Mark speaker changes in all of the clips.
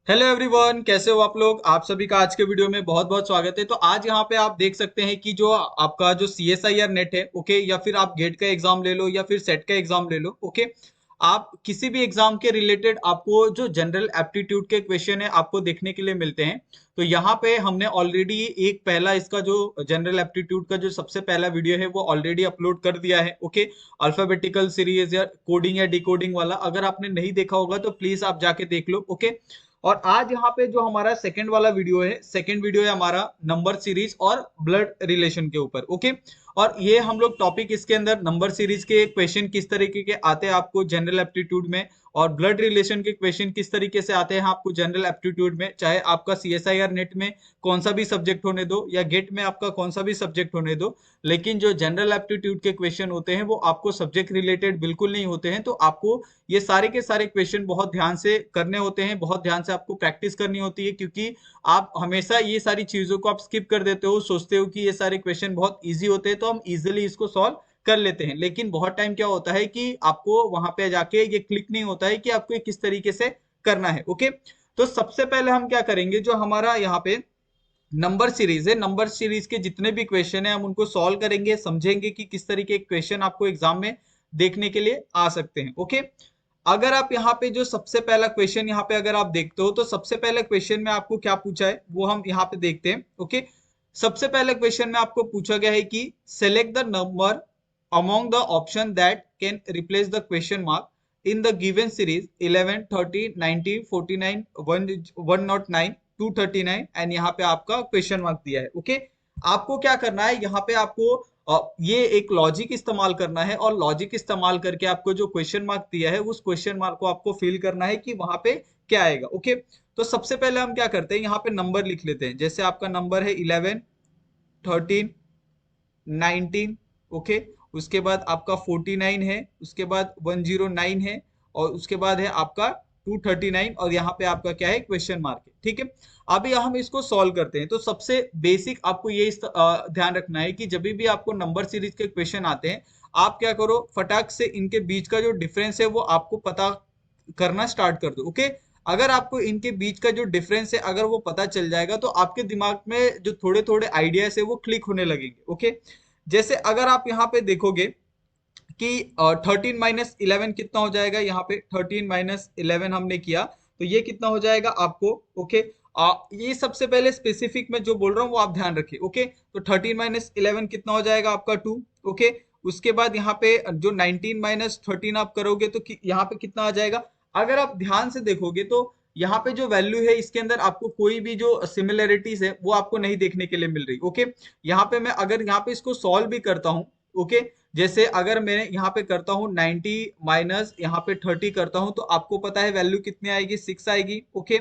Speaker 1: Hello everyone, कैसे हो आप लोग। आप सभी का आज के वीडियो में बहुत बहुत स्वागत है। तो आज यहाँ पे आप देख सकते हैं कि जो आपका जो CSIR नेट है, ओके, या फिर आप गेट का एग्जाम ले लो या फिर सेट का एग्जाम ले लो, ओके। आप किसी भी एग्जाम के रिलेटेड आपको जो जनरल एप्टीट्यूड के क्वेश्चन है आपको देखने के लिए मिलते हैं। तो यहाँ पे हमने ऑलरेडी एक पहला इसका जो जनरल एप्टीट्यूड का जो सबसे पहला वीडियो है वो ऑलरेडी अपलोड कर दिया है, ओके। अल्फाबेटिकल सीरीज या कोडिंग या डिकोडिंग वाला, अगर आपने नहीं देखा होगा तो प्लीज आप जाके देख लो, ओके। और आज यहाँ पे जो हमारा सेकंड वाला वीडियो है, सेकंड वीडियो है हमारा नंबर सीरीज और ब्लड रिलेशन के ऊपर, ओके। और ये हम लोग टॉपिक इसके अंदर नंबर सीरीज के क्वेश्चन किस तरीके के आते हैं आपको जनरल एप्टीट्यूड में, और ब्लड रिलेशन के क्वेश्चन किस तरीके से आते हैं आपको जनरल एप्टीट्यूड में, चाहे आपका CSIR नेट में कौन सा भी सब्जेक्ट होने दो या गेट में आपका कौन सा भी सब्जेक्ट होने दो। लेकिन जो जनरल एप्टीट्यूड के क्वेश्चन होते हैं वो आपको सब्जेक्ट रिलेटेड बिल्कुल नहीं होते हैं। तो आपको ये सारे के सारे क्वेश्चन बहुत ध्यान से करने होते हैं, बहुत ध्यान से आपको प्रैक्टिस करनी होती है, क्योंकि आप हमेशा ये सारी चीजों को आप स्किप कर देते हो, सोचते हो कि ये सारे क्वेश्चन बहुत इजी होते हैं तो हम इजीली इसको सॉल्व कर लेते हैं। लेकिन बहुत टाइम क्या होता है कि आपको वहां पे जाके ये क्लिक नहीं होता है कि आपको ये किस तरीके से करना है, ओके। तो सबसे पहले हम क्या करेंगे, जो हमारा यहाँ पे नंबर सीरीज है, नंबर सीरीज के जितने भी क्वेश्चन है हम उनको सॉल्व करेंगे, समझेंगे कि किस तरीके के क्वेश्चन आपको एग्जाम में देखने के लिए आ सकते हैं, ओके। अगर आप यहाँ पे जो सबसे पहला क्वेश्चन यहाँ पे अगर आप देखते हो तो सबसे पहले क्वेश्चन में आपको क्या पूछा है वो हम यहाँ पे देखते हैं, ओके। सबसे पहले क्वेश्चन में आपको पूछा गया है कि select the number among the option that can replace the question mark in the given series 11, 30, 90, 49, 109, 239 and यहाँ पे आपका क्वेश्चन मार्क दिया है, ओके। आपको क्या करना है यहाँ पे, आपको ये एक लॉजिक इस्तेमाल करना है और लॉजिक इस्तेमाल करके आपको जो क्वेश्चन मार्क दिया है उस क्वेश्चन मार्क को आपको फिल करना है कि वहां पे क्या आएगा, ओके। तो सबसे पहले हम क्या करते हैं, यहाँ पे नंबर लिख लेते हैं। जैसे आपका नंबर है 11, 13, 19, ओके। उसके बाद आपका 49 है, उसके बाद 109 है, और उसके बाद है आपका 239, और यहाँ पे आपका क्या है, क्वेश्चन मार्क है, ठीक है। अभी हम इसको सॉल्व करते हैं। तो सबसे बेसिक आपको ये ध्यान रखना है कि जब भी आपको नंबर सीरीज के क्वेश्चन आते हैं, आप क्या करो, फटाक से इनके बीच का जो डिफरेंस है वो आपको पता करना स्टार्ट कर दो, ओके। अगर आपको इनके बीच का जो डिफरेंस है अगर वो पता चल जाएगा तो आपके दिमाग में जो थोड़े थोड़े आइडियाज है वो क्लिक होने लगेंगे, ओके। जैसे अगर आप यहाँ पे देखोगे कि 13 - 11 कितना हो जाएगा, यहाँ पे 13 - 11 हमने किया तो ये कितना हो जाएगा आपको, ओके। ये सबसे पहले स्पेसिफिक में जो बोल रहा हूँ वो आप ध्यान रखिए, ओके। तो 13 - 11 कितना हो जाएगा आपका 2, ओके। उसके बाद यहाँ पे जो 19 - 13 आप करोगे तो यहाँ पे कितना आ जाएगा। अगर आप ध्यान से देखोगे तो यहाँ पे जो वैल्यू है इसके अंदर आपको कोई भी जो सिमिलरिटीज है वो आपको नहीं देखने के लिए मिल रही, ओके। यहाँ पे मैं अगर यहाँ पे इसको सॉल्व भी करता हूँ, ओके, जैसे अगर मैं यहाँ पे करता हूँ 90 माइनस यहाँ पे 30 करता हूँ तो आपको पता है वैल्यू कितनी आएगी, 6 आएगी, ओके।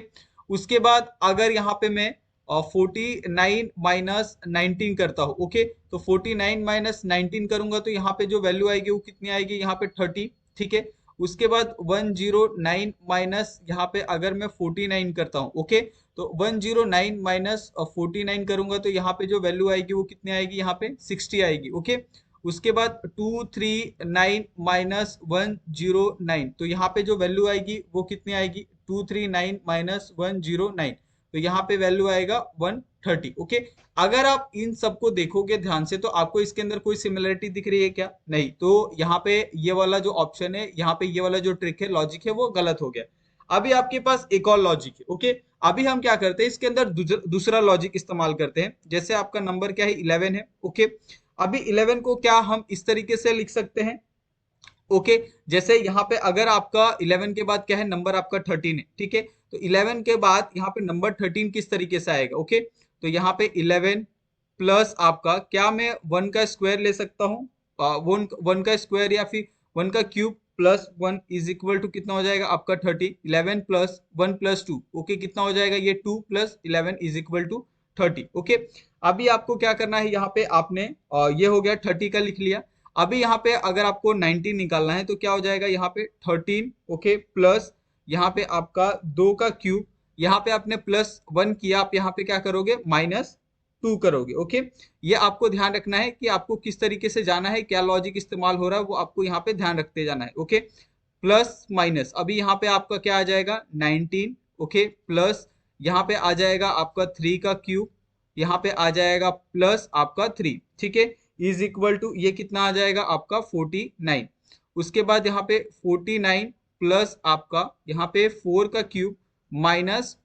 Speaker 1: उसके बाद अगर यहाँ पे मैं 49 - 19 करता हूँ, ओके, तो 49 - 19 करूंगा तो यहाँ पे जो वैल्यू आएगी वो कितनी आएगी, यहाँ पे 30, ठीक है। उसके बाद 109 माइनस यहाँ पे अगर मैं 49 करता हूँ, ओके, तो 109 माइनस 49 करूंगा तो यहाँ पे जो वैल्यू आएगी वो कितनी आएगी, यहाँ पे 60 आएगी, ओके। उसके बाद 239 माइनस 109 तो यहाँ पे जो वैल्यू आएगी वो कितनी आएगी, 239 माइनस 109 तो यहाँ पे वैल्यू आएगा 130, ओके। अगर आप इन सबको देखोगे ध्यान से तो आपको इसके अंदर कोई सिमिलरिटी दिख रही है क्या, नहीं। तो यहाँ पे ये वाला जो ऑप्शन है, यहाँ पे ये वाला जो ट्रिक है, लॉजिक है, वो गलत हो गया। अभी आपके पास एक और लॉजिक है, ओके। अभी हम क्या करते हैं, इसके अंदर दूसरा लॉजिक इस्तेमाल करते हैं। जैसे आपका नंबर क्या है, 11 है, ओके। अभी 11 को क्या हम इस तरीके से लिख सकते हैं, ओके। जैसे यहाँ पे अगर आपका 11 के बाद क्या है, नंबर आपका 13 है, ठीक है। तो 11 के बाद यहाँ पे नंबर 13 किस तरीके से आएगा, ओके। तो यहाँ पे 11 प्लस आपका क्या, मैं 1 का स्क्वायर ले सकता हूँ, वन का स्क्वायर या फिर 1 का cube plus 1 is equal to कितना हो जाएगा आपका 30, 11 प्लस 1 प्लस 2, ओके, कितना हो जाएगा ये 2 plus 11 is equal to 30, okay. अभी आपको क्या करना है, यहाँ पे आपने ये हो गया 30 का लिख लिया। अभी यहाँ पे अगर आपको 19 निकालना है तो क्या हो जाएगा, यहाँ पे 13, ओके, प्लस यहाँ पे आपका 2 का क्यूब, यहाँ पे आपने प्लस 1 किया, आप यहाँ पे क्या करोगे, -2 करोगे, ओके। ये आपको ध्यान रखना है कि आपको किस तरीके से जाना है, क्या लॉजिक इस्तेमाल हो रहा है वो आपको यहाँ पे ध्यान रखते जाना है, ओके। प्लस माइनस, अभी यहाँ पे आपका क्या आ जाएगा 19 ओके, प्लस यहाँ पे आ जाएगा आपका 3 का क्यूब, यहाँ पे आ जाएगा प्लस आपका 3, ठीक है, इज इक्वल टू ये कितना आ जाएगा आपका 49। उसके बाद यहाँ पे 49 प्लस आपका यहाँ पे 4 का क्यूब माइनस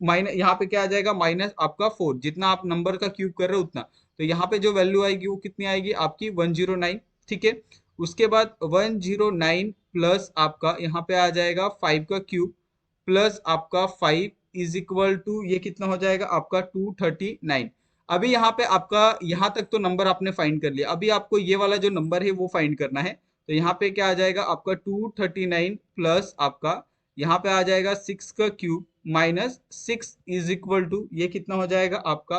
Speaker 1: माइनस यहाँ पे क्या आ जाएगा माइनस आपका 4, जितना आप नंबर का क्यूब कर रहे हो उतना, तो यहाँ पे जो वैल्यू आएगी वो कितनी आएगी आपकी 109, ठीक है। उसके बाद 109 प्लस आपका यहाँ पे आ जाएगा 5 का क्यूब प्लस आपका 5 इज इक्वल टू ये कितना हो जाएगा आपका 239। अभी यहाँ पे आपका यहाँ तक तो नंबर आपने फाइंड कर लिया, अभी आपको ये वाला जो नंबर है वो फाइंड करना है। तो यहाँ पे क्या आ जाएगा आपका 239 प्लस आपका यहाँ पे आ जाएगा 6 का cube minus 6 is equal to ये कितना हो जाएगा आपका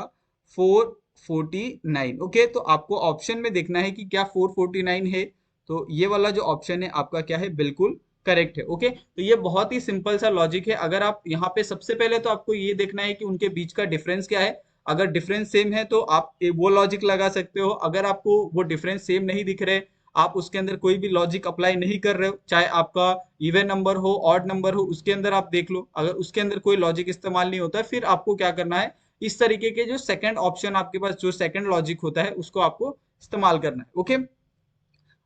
Speaker 1: 449। ओके, तो आपको ऑप्शन में देखना है कि क्या 449 है, तो ये वाला जो ऑप्शन है आपका क्या है, बिल्कुल करेक्ट है। ओके, तो ये बहुत ही सिंपल सा लॉजिक है। अगर आप यहाँ पे सबसे पहले तो आपको ये देखना है कि उनके बीच का डिफरेंस क्या है। अगर डिफरेंस सेम है तो आप वो लॉजिक लगा सकते हो। अगर आपको वो डिफरेंस सेम नहीं दिख रहे, आप उसके अंदर कोई भी लॉजिक अप्लाई नहीं कर रहे हो, चाहे आपका इवन नंबर हो ऑड नंबर हो, उसके अंदर आप देख लो, अगर उसके अंदर कोई लॉजिक इस्तेमाल नहीं होता, फिर आपको क्या करना है, इस तरीके के जो सेकंड ऑप्शन आपके पास जो सेकंड लॉजिक होता है उसको आपको इस्तेमाल करना है। ओके,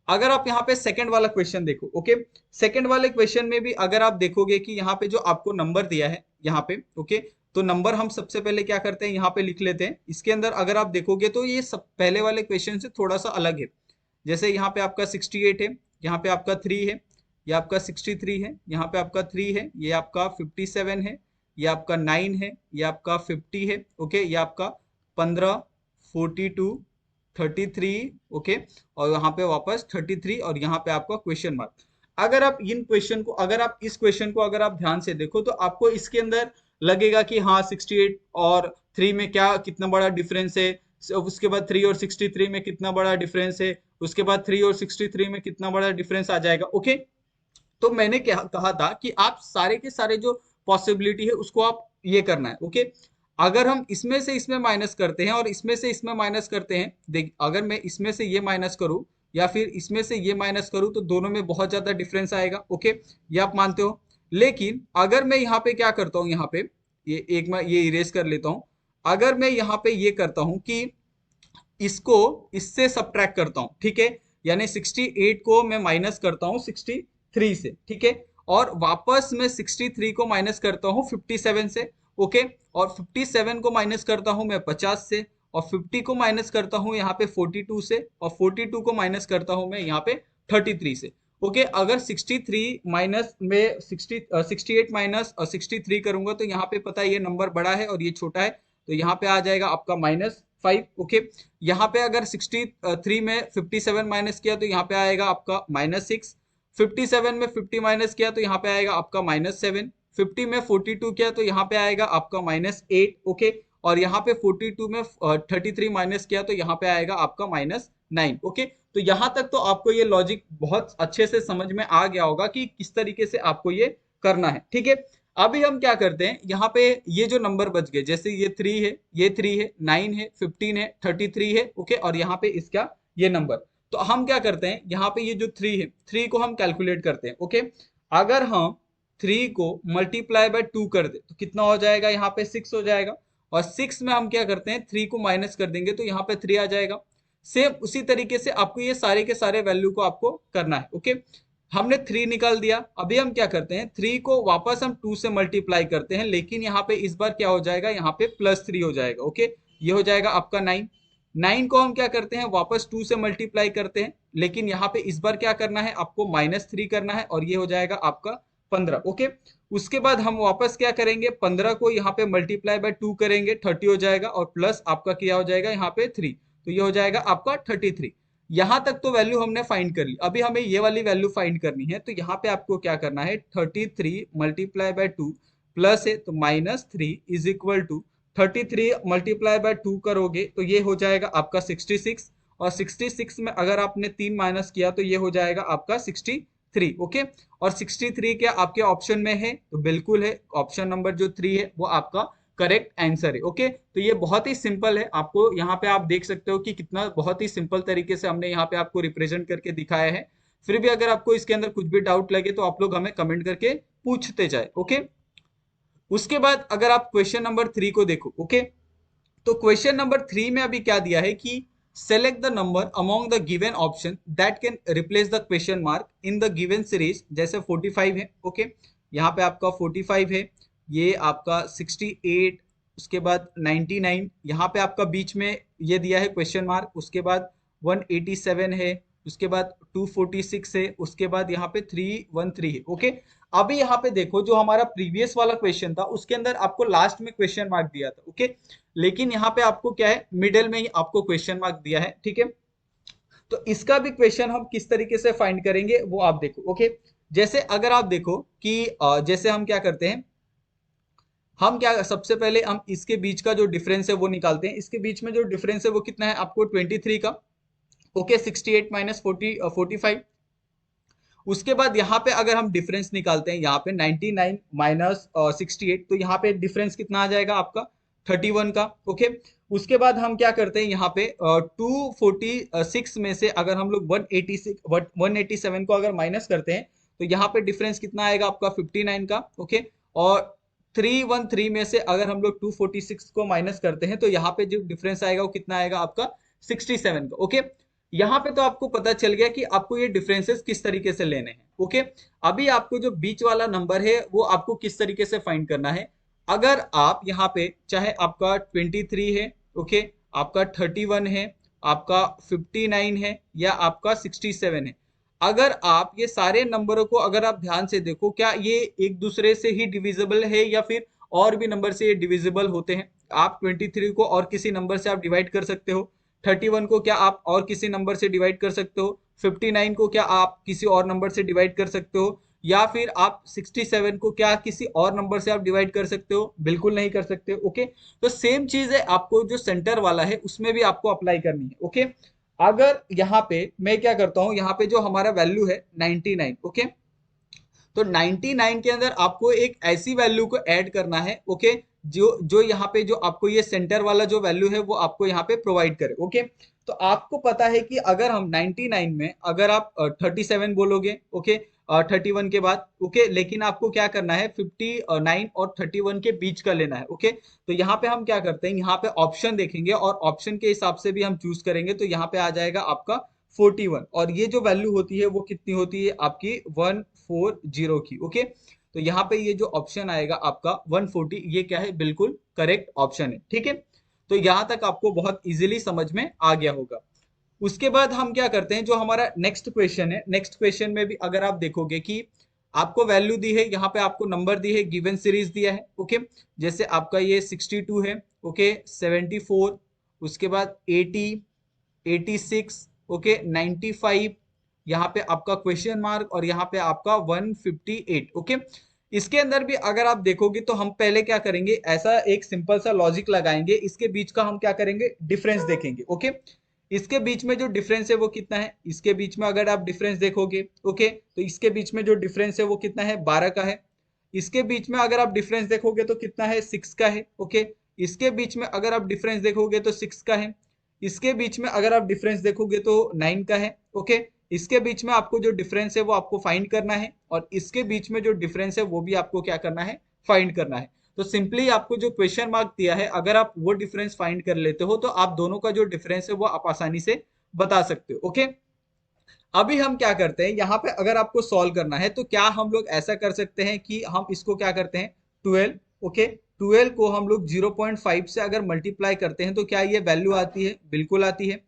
Speaker 1: अगर आप यहाँ पे सेकंड वाला क्वेश्चन देखो, ओके, सेकंड वाले क्वेश्चन में भी अगर आप देखोगे कि यहाँ पे जो आपको नंबर दिया है यहाँ पे, ओके, तो नंबर हम सबसे पहले क्या करते हैं यहाँ पे लिख लेते हैं। इसके अंदर अगर आप देखोगे तो ये सब पहले वाले क्वेश्चन से थोड़ा सा अलग है। जैसे यहाँ पे आपका 68 है, यहाँ पे आपका 3 है, ये आपका 63 है, यहाँ पे आपका 3 है, ये आपका 57 है, ये आपका 9 है, ये आपका 50 है, ओके, ये आपका 15, 42, 33, ओके, और यहाँ पे वापस 33 और यहाँ पे आपका क्वेश्चन मार्क। अगर आप इन क्वेश्चन को अगर आप इस क्वेश्चन को अगर आप ध्यान से देखो तो आपको इसके अंदर लगेगा कि हाँ 68 और 3 में क्या कितना बड़ा डिफरेंस है, उसके बाद 3 और 63 में कितना बड़ा डिफरेंस है, उसके बाद 3 और 63 में कितना बड़ा डिफरेंस आ जाएगा। ओके, तो मैंने क्या कहा था कि आप सारे के सारे जो पॉसिबिलिटी है उसको आप ये करना है। ओके, अगर हम इसमें से इसमें माइनस करते हैं और इसमें से इसमें माइनस करते हैं, देख अगर मैं इसमें से ये माइनस करूं या फिर इसमें से ये माइनस करूं तो दोनों में बहुत ज्यादा डिफरेंस आएगा। ओके, ये आप मानते हो। लेकिन अगर मैं यहाँ पे क्या करता हूँ, यहाँ पे ये एक मैं ये इरेज कर लेता हूँ। अगर मैं यहाँ पे ये करता हूँ कि इसको इससे सब्ट्रैक्ट करता हूं, ठीक है, यानी 68 को मैं माइनस करता हूं 63 से, ठीक है, और वापस मैं 63 को माइनस करता हूं 57 से, ओके, और 57 को माइनस करता हूं मैं 50 से, और 50 को माइनस करता हूं यहाँ पे 42 से, और 42 को माइनस करता हूं मैं यहाँ पे 33 से। ओके, अगर 63 माइनस में 68 माइनस 63 करूंगा तो यहाँ पे पता है ये नंबर बड़ा है और ये छोटा है, तो यहाँ पे आ जाएगा आपका -5। ओके, यहाँ पे अगर 63 में 57 माइनस किया तो यहाँ पे आएगा आपका -6, 57 में 50 माइनस किया तो यहाँ पे आएगा आपका -7, 50 में 42 किया तो यहाँ पे आएगा आपका -8। ओके, और यहाँ पे 42 में 33 माइनस किया तो यहाँ पे आएगा आपका -9। ओके, तो यहाँ तक तो आपको ये लॉजिक बहुत अच्छे से समझ में आ गया होगा कि किस तरीके से आपको ये करना है, ठीक है। अभी हम क्या करते हैं, यहाँ पे ये जो नंबर बच गए, जैसे ये 3 है, ये 3 है, 9 है, 15 है, 33 है, ओके, और यहाँ पे इसका ये नंबर, तो हम क्या करते हैं, यहाँ पे ये जो 3 है, 3 को हम कैलकुलेट करते हैं। ओके, अगर हम 3 को मल्टीप्लाई बाय 2 कर दे तो कितना हो जाएगा, यहाँ पे 6 हो जाएगा, और 6 में हम क्या करते हैं 3 को माइनस कर देंगे तो यहाँ पे 3 आ जाएगा। सेम उसी तरीके से आपको ये सारे के सारे वैल्यू को आपको करना है। ओके, हमने 3 निकाल दिया, अभी हम क्या करते हैं 3 को वापस हम 2 से मल्टीप्लाई करते हैं, लेकिन यहाँ पे इस बार क्या हो जाएगा, यहाँ पे +3 हो जाएगा। ओके, ये हो जाएगा आपका 9। 9 को हम क्या करते हैं वापस 2 से मल्टीप्लाई करते हैं, लेकिन यहाँ पे इस बार क्या करना है आपको -3 करना है, और ये हो जाएगा आपका 15। ओके, उसके बाद हम वापस क्या करेंगे, 15 को यहाँ पे मल्टीप्लाई बाय 2 करेंगे, 30 हो जाएगा, और प्लस आपका क्या हो जाएगा यहाँ पे 3, तो ये हो जाएगा आपका 33। यहां तक तो वैल्यू हमने फाइंड कर ली, अभी हमें ये वाली वैल्यू फाइंड करनी है। तो यहाँ पे आपको क्या करना है, 33 मल्टीप्लाई बाय 2 प्लस है तो -3 is equal to 33 multiply by 2 करोगे तो ये हो जाएगा आपका 66, और 66 में अगर आपने 3 माइनस किया तो ये हो जाएगा आपका 63। ओके, और 63 क्या आपके ऑप्शन में है, तो बिल्कुल है, ऑप्शन नंबर जो 3 है वो आपका करेक्ट आंसर है। ओके, तो ये बहुत ही सिंपल है, आपको यहाँ पे आप देख सकते हो कि कितना बहुत ही सिंपल तरीके से हमने यहाँ पे आपको रिप्रेजेंट करके दिखाया है। फिर भी अगर आपको इसके अंदर कुछ भी डाउट लगे तो आप लोग हमें कमेंट करके पूछते जाए। ओके, उसके बाद अगर आप क्वेश्चन नंबर 3 को देखो, ओके, तो क्वेश्चन नंबर 3 में अभी क्या दिया है कि select the number among the given option that can replace the question mark in the given series, जैसे 45 है, ओके, यहाँ पे आपका 45 है, ये आपका 68, उसके बाद 99, यहाँ पे आपका बीच में ये दिया है क्वेश्चन मार्क, उसके बाद 187 है, उसके बाद 246 है, उसके बाद यहाँ पे 313 है, ओके। अभी यहाँ पे देखो जो हमारा प्रीवियस वाला क्वेश्चन था उसके अंदर आपको लास्ट में क्वेश्चन मार्क दिया था, ओके, लेकिन यहाँ पे आपको क्या है, मिडिल में ही आपको क्वेश्चन मार्क दिया है, ठीक है। तो इसका भी क्वेश्चन हम किस तरीके से फाइंड करेंगे वो आप देखो, ओके। जैसे अगर आप देखो कि जैसे हम क्या करते हैं, हम क्या सबसे पहले हम इसके बीच का जो डिफरेंस है वो निकालते हैं। इसके बीच में जो डिफरेंस है वो कितना है आपको 23 का, ओके, 68 माइनस 45। उसके बाद यहाँ पे अगर हम डिफरेंस निकालते हैं, यहाँ पे 99 माइनस 68, तो यहाँ पे डिफरेंस कितना आ जाएगा आपका 31 का, ओके। उसके बाद हम क्या करते हैं, यहाँ पे 246 में से अगर हम लोग 187 को अगर माइनस करते हैं तो यहाँ पे डिफरेंस कितना आएगा आपका 59 का, ओके। और 313 में से अगर हम लोग 246 को माइनस करते हैं तो यहाँ पे जो डिफरेंस आएगा वो कितना आएगा आपका 67 का, ओके। यहाँ पे तो आपको पता चल गया कि आपको ये डिफरेंसेस किस तरीके से लेने हैं, ओके। अभी आपको जो बीच वाला नंबर है वो आपको किस तरीके से फाइंड करना है। अगर आप यहाँ पे चाहे आपका 23 है, ओके, आपका 31 है, आपका 59 है या आपका 67 है, अगर आप ये सारे नंबरों को अगर आप ध्यान से देखो, क्या ये एक दूसरे से ही डिविजिबल है या फिर और भी नंबर से ये डिविजिबल होते हैं। आप 23 को और किसी नंबर से आप डिवाइड कर सकते हो, 31 को क्या आप और किसी नंबर से डिवाइड कर सकते हो, 59 को क्या आप किसी और नंबर से डिवाइड कर सकते हो, या फिर आप 67 को क्या किसी और नंबर से आप डिवाइड कर सकते हो, बिल्कुल नहीं कर सकते, ओके। तो सेम चीज है, आपको जो सेंटर वाला है उसमें भी आपको अप्लाई करनी है, ओके। अगर यहाँ पे मैं क्या करता हूँ, यहाँ पे जो हमारा वैल्यू है 99, ओके, तो 99 के अंदर आपको एक ऐसी वैल्यू को ऐड करना है, ओके, जो जो यहाँ पे जो आपको ये सेंटर वाला जो वैल्यू है वो आपको यहाँ पे प्रोवाइड करे, ओके। तो आपको पता है कि अगर हम 99 में अगर आप 37 बोलोगे, ओके, 31 के बाद, ओके, लेकिन आपको क्या करना है 59 और 31 के बीच का लेना है, ओके। तो यहाँ पे हम क्या करते हैं, यहाँ पे ऑप्शन देखेंगे और ऑप्शन के हिसाब से भी हम चूज करेंगे, तो यहाँ पे आ जाएगा आपका 41, और ये जो वैल्यू होती है वो कितनी होती है आपकी 140 की, ओके। तो यहाँ पे ये जो ऑप्शन आएगा आपका 140, ये क्या है, बिल्कुल करेक्ट ऑप्शन है, ठीक है। तो यहाँ तक आपको बहुत इजीली समझ में आ गया होगा। उसके बाद हम क्या करते हैं, जो हमारा नेक्स्ट क्वेश्चन है, नेक्स्ट क्वेश्चन में भी अगर आप देखोगे कि आपको वैल्यू दी है, यहाँ पे आपको नंबर दी है, गिवन सीरीज दिया है, ओके। जैसे आपका ये 62 है, ओके, 74, उसके बाद 80, 86, ओके, 95, यहाँ पे आपका क्वेश्चन मार्क और यहाँ पे आपका 158, ओके। इसके अंदर भी अगर आप देखोगे तो हम पहले क्या करेंगे, ऐसा एक सिंपल सा लॉजिक लगाएंगे, इसके बीच का हम क्या करेंगे, डिफरेंस देखेंगे, ओके। इसके बीच में जो डिफरेंस है वो कितना है, इसके बीच में अगर आप डिफरेंस देखोगे, ओके, तो इसके बीच में जो डिफरेंस है वो कितना है, 12 का है। इसके बीच में अगर आप डिफरेंस देखोगे तो कितना है, 6 का है, ओके। इसके बीच में अगर आप डिफरेंस देखोगे तो 6 का है। इसके बीच में अगर आप डिफरेंस देखोगे तो 9 का है, ओके। इसके बीच में आपको जो डिफरेंस है वो आपको फाइंड करना है, और इसके बीच में जो डिफरेंस है वो भी आपको क्या करना है, फाइंड करना है। तो सिंपली आपको जो क्वेश्चन मार्क दिया है, अगर आप वो डिफरेंस फाइंड कर लेते हो तो आप दोनों का जो डिफरेंस है वो आप आसानी से बता सकते हो, ओके। अभी हम क्या करते हैं, यहाँ पे अगर आपको सॉल्व करना है तो क्या हम लोग ऐसा कर सकते हैं कि हम इसको क्या करते हैं, 12, ओके, 12 को हम लोग 0.5 से अगर मल्टीप्लाई करते हैं तो क्या ये वैल्यू आती है, बिल्कुल आती है।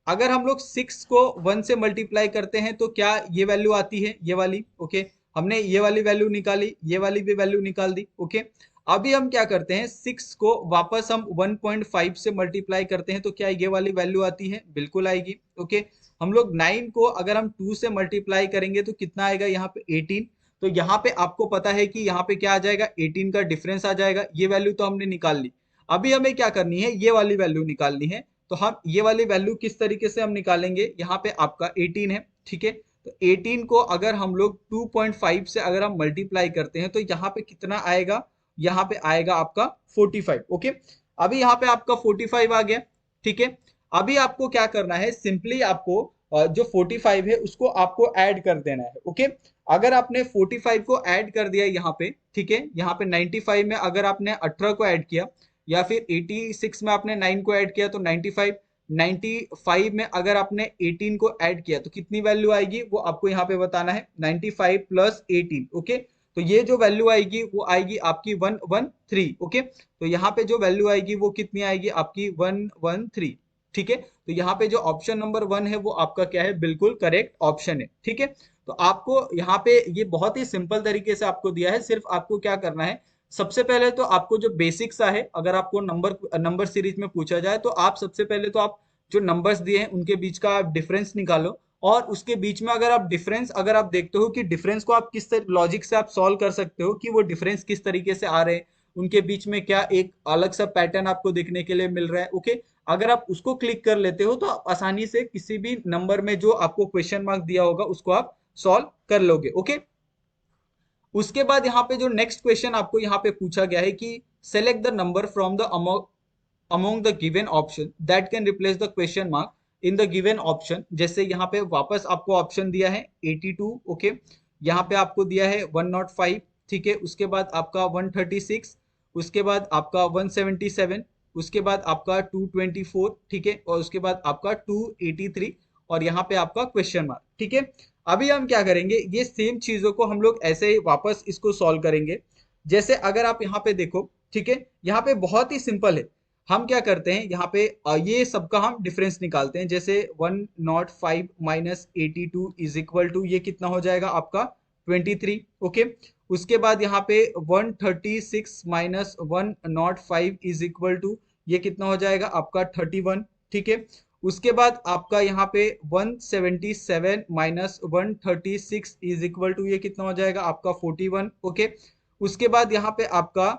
Speaker 1: अगर हम लोग 6 को 1 से मल्टीप्लाई करते हैं तो क्या ये वैल्यू आती है, ये वाली, ओके। हमने ये वाली वैल्यू निकाली, ये वाली भी वैल्यू निकाल दी, ओके। अभी हम क्या करते हैं, 6 को वापस हम 1.5 से मल्टीप्लाई करते हैं तो क्या ये वाली वैल्यू आती है, बिल्कुल आएगी, ओके। हम लोग 9 को अगर हम 2 से मल्टीप्लाई करेंगे तो कितना आएगा यहाँ पे 18। तो यहाँ पे आपको पता है कि यहाँ पे क्या आ जाएगा, 18 का डिफरेंस आ जाएगा, ये वैल्यू तो हमने निकाल ली। अभी हमें क्या करनी है, ये वाली वैल्यू निकालनी है। तो हम ये वाली वैल्यू किस तरीके से हम निकालेंगे, यहाँ पे आपका 18 है, ठीक है। तो 18 को अगर हम लोग 2.5 से अगर हम मल्टीप्लाई करते हैं तो यहाँ पे कितना आएगा, यहाँ पे आएगा आपका 45, ओके। अभी यहाँ पे आपका 45 आ गया, ठीक है। अभी आपको क्या करना है, सिंपली आपको जो 45 है उसको आपको ऐड कर देना है। ओके, अगर आपने 45 को ऐड कर दिया यहाँ पे, ठीक है, यहाँ पे 95 में अगर आपने 18 को ऐड किया, या फिर 86 में आपने 9 को ऐड किया तो 95, 95 में अगर आपने 18 को ऐड किया तो कितनी वैल्यू आएगी वो आपको यहाँ पे बताना है, 95 प्लस 18। ओके, तो ये जो वैल्यू आएगी वो आएगी आपकी 113। ओके, तो यहाँ पे जो वैल्यू आएगी वो कितनी आएगी आपकी 113। ठीक है, तो यहाँ पे जो ऑप्शन नंबर 1 है वो आपका क्या है, बिल्कुल करेक्ट ऑप्शन है। ठीक है, तो आपको यहाँ पे ये बहुत ही सिंपल तरीके से आपको दिया है, सिर्फ आपको क्या करना है, सबसे पहले तो आपको जो बेसिक सा है, अगर आपको नंबर सीरीज में पूछा जाए तो आप सबसे पहले तो आप जो नंबर्स दिए हैं उनके बीच का आप डिफरेंस निकालो, और उसके बीच में अगर आप डिफरेंस अगर आप देखते हो कि डिफरेंस को आप किस लॉजिक से आप सॉल्व कर सकते हो कि वो डिफरेंस किस तरीके से आ रहे हैं, उनके बीच में क्या एक अलग सा पैटर्न आपको देखने के लिए मिल रहा है। ओके, अगर आप उसको क्लिक कर लेते हो तो आप आसानी से किसी भी नंबर में जो आपको क्वेश्चन मार्क दिया होगा उसको आप सॉल्व कर लोगे। ओके, उसके बाद यहाँ पे जो नेक्स्ट क्वेश्चन आपको यहाँ पे पूछा गया है कि select the number from the among the given option that can replace the question mark in the given option। जैसे यहाँ पे वापस आपको ऑप्शन दिया है 82। ओके, यहाँ पे आपको दिया है 105। ठीक है, उसके बाद आपका 136, उसके बाद आपका 177, उसके बाद आपका 224। ठीक है, और उसके बाद आपका 283, और यहाँ पे आपका क्वेश्चन मार्क। ठीक है, अभी हम क्या करेंगे, ये सेम चीजों को हम लोग ऐसे ही वापस इसको सॉल्व करेंगे। जैसे अगर आप यहाँ पे देखो, ठीक है, यहाँ पे बहुत ही सिंपल है, हम क्या करते हैं यहाँ पे ये सबका हम डिफरेंस निकालते हैं। जैसे 105 माइनस 82 इज इक्वल टू ये कितना हो जाएगा आपका 23। ओके, उसके बाद यहाँ पे 136 माइनस 105 इज इक्वल टू ये कितना हो जाएगा आपका 31। ठीक है, उसके बाद आपका यहाँ पे 177 माइनस 136 इज इक्वल टू ये कितना हो जाएगा आपका 41। ओके, उसके बाद यहाँ पे आपका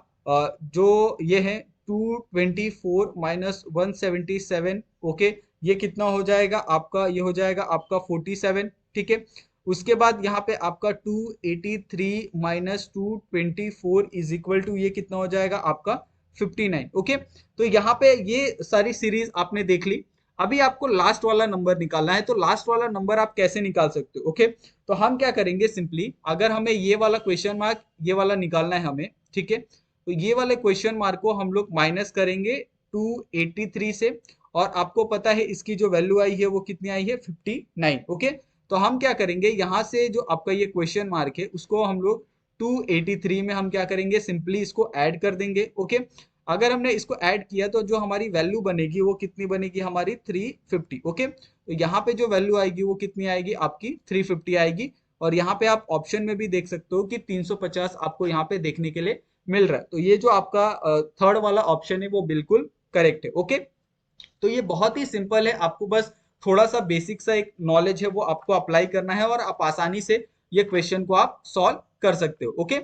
Speaker 1: जो ये है 224 माइनस 177। ओके, ये कितना हो जाएगा आपका, ये हो जाएगा आपका 47। ठीक है, उसके बाद यहाँ पे आपका 283 माइनस 224 इज इक्वल टू ये कितना हो जाएगा आपका 59। ओके, तो यहाँ पे ये सारी सीरीज आपने देख ली। अभी आपको लास्ट वाला नंबर निकालना है, तो लास्ट वाला नंबर आप कैसे निकाल सकते हो। ओके, तो हम क्या करेंगे, सिंपली अगर हमें ये वाला क्वेश्चन मार्क ये वाला निकालना है हमें, ठीक है, तो ये वाले क्वेश्चन मार्क को हम लोग माइनस करेंगे 283 से, और आपको पता है इसकी जो वैल्यू आई है वो कितनी आई है 59। ओके, तो हम क्या करेंगे, यहाँ से जो आपका ये क्वेश्चन मार्क है उसको हम लोग 283 में हम क्या करेंगे, सिंपली इसको ऐड कर देंगे। ओके, अगर हमने इसको ऐड किया तो जो हमारी वैल्यू बनेगी वो कितनी बनेगी हमारी 350। ओके, तो यहाँ पे जो वैल्यू आएगी वो कितनी आएगी आपकी 350 आएगी, और यहाँ पे आप ऑप्शन में भी देख सकते हो कि 350 आपको यहाँ पे देखने के लिए मिल रहा है। तो ये जो आपका थर्ड वाला ऑप्शन है वो बिल्कुल करेक्ट है। ओके, तो ये बहुत ही सिंपल है, आपको बस थोड़ा सा बेसिक सा एक नॉलेज है वो आपको अप्लाई करना है, और आप आसानी से ये क्वेश्चन को आप सॉल्व कर सकते हो। ओके,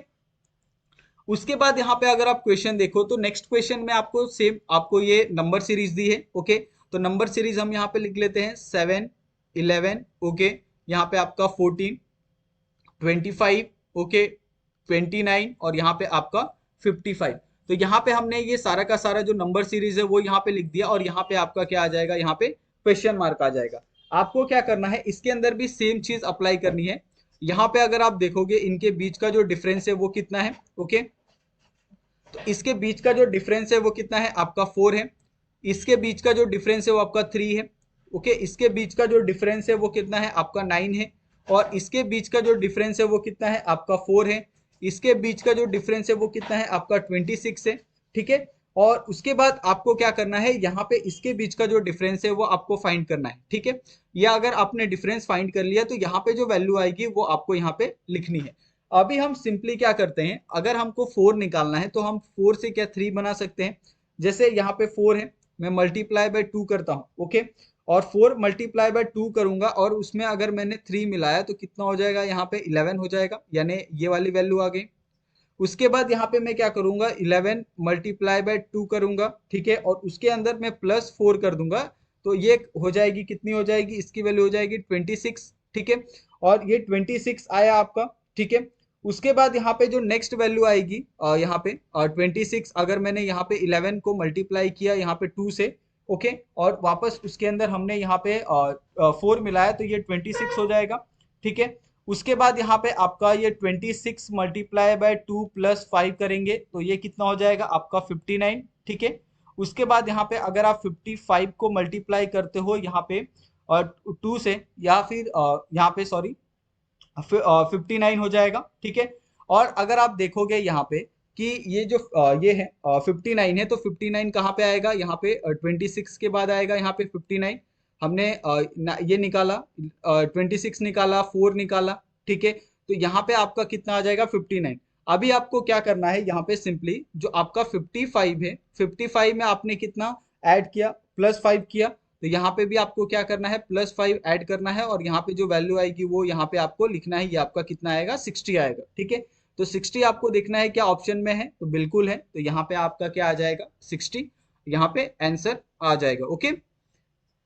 Speaker 1: उसके बाद यहाँ पे अगर आप क्वेश्चन देखो तो नेक्स्ट क्वेश्चन में आपको सेम आपको ये नंबर सीरीज दी है। ओके, तो नंबर सीरीज हम यहाँ पे लिख लेते हैं 7, 11। ओके, यहाँ पे आपका 14, 25। ओके, 29, और यहाँ पे आपका 55। तो यहाँ पे हमने ये सारा का सारा जो नंबर सीरीज है वो यहाँ पे लिख दिया, और यहाँ पे आपका क्या आ जाएगा, यहाँ पे क्वेश्चन मार्क आ जाएगा। आपको क्या करना है, इसके अंदर भी सेम चीज अप्लाई करनी है। यहाँ पे अगर आप देखोगे इनके बीच का जो डिफरेंस है वो कितना है। ओके, तो इसके बीच का जो डिफरेंस है वो कितना है आपका 4 है, इसके बीच का जो डिफरेंस है वो आपका 3 है। ओके, इसके बीच का जो डिफरेंस है वो कितना है आपका 9 है, और इसके बीच का जो डिफरेंस है वो कितना है आपका 4 है, इसके बीच का जो डिफरेंस है वो कितना है आपका 26 है। ठीक है, और उसके बाद आपको क्या करना है, यहाँ पे इसके बीच का जो डिफरेंस है वो आपको फाइंड करना है। ठीक है, या अगर आपने डिफरेंस फाइंड कर लिया तो यहाँ पे जो वैल्यू आएगी वो आपको यहाँ पे लिखनी है। अभी हम सिंपली क्या करते हैं, अगर हमको 4 निकालना है तो हम 4 से क्या 3 बना सकते हैं। जैसे यहाँ पे 4 है, मैं मल्टीप्लाई बाय 2 करता हूँ। ओके, और 4 मल्टीप्लाई बाय 2 करूंगा, और उसमें अगर मैंने 3 मिलाया तो कितना हो जाएगा, यहाँ पे 11 हो जाएगा, यानी ये वाली वैल्यू आ गई। उसके बाद यहाँ पे मैं क्या करूंगा, 11 मल्टीप्लाई बाय 2 करूंगा। ठीक है, और उसके अंदर मैं +4 कर दूंगा, तो ये हो जाएगी, कितनी हो जाएगी, इसकी वैल्यू हो जाएगी 26। ठीक है, और ये 26 आया आपका। ठीक है, उसके बाद यहाँ पे जो नेक्स्ट वैल्यू आएगी यहाँ पे 26, अगर मैंने यहाँ पे 11 को मल्टीप्लाई किया यहाँ पे 2 से, ओके, और वापस उसके अंदर हमने यहाँ पे 4 मिलाया तो ये 26 हो जाएगा, ठीक है। उसके बाद यहाँ पे आपका ये 26 मल्टीप्लाई बाय 2 प्लस 5 करेंगे तो ये कितना हो जाएगा आपका 59, ठीक है। उसके बाद यहाँ पे अगर आप 55 को मल्टीप्लाई करते हो यहाँ पे 2 से, या फिर यहाँ पे सॉरी 59 हो जाएगा, ठीक है। और अगर आप देखोगे यहाँ पे कि ये जो ये है 59 है, तो 59 कहाँ पे आएगा, यहाँ पे 26 के बाद आएगा, यहाँ पे 59 हमने ये निकाला, 26 निकाला, 4 निकाला, ठीक है। तो यहाँ पे आपका कितना आ जाएगा 59। अभी आपको क्या करना है, यहाँ पे सिंपली जो आपका 55 है, 55 में आपने कितना ऐड किया, +5 किया, तो यहाँ पे भी आपको क्या करना है, +5 ऐड करना है, और यहाँ पे जो वैल्यू आएगी वो यहाँ पे आपको लिखना है, ये आपका कितना आएगा 60 आएगा, ठीक है। तो 60 आपको देखना है क्या ऑप्शन में है, तो बिल्कुल है, तो यहाँ पे आपका क्या आ जाएगा 60, यहाँ पे आंसर आ जाएगा, ओके।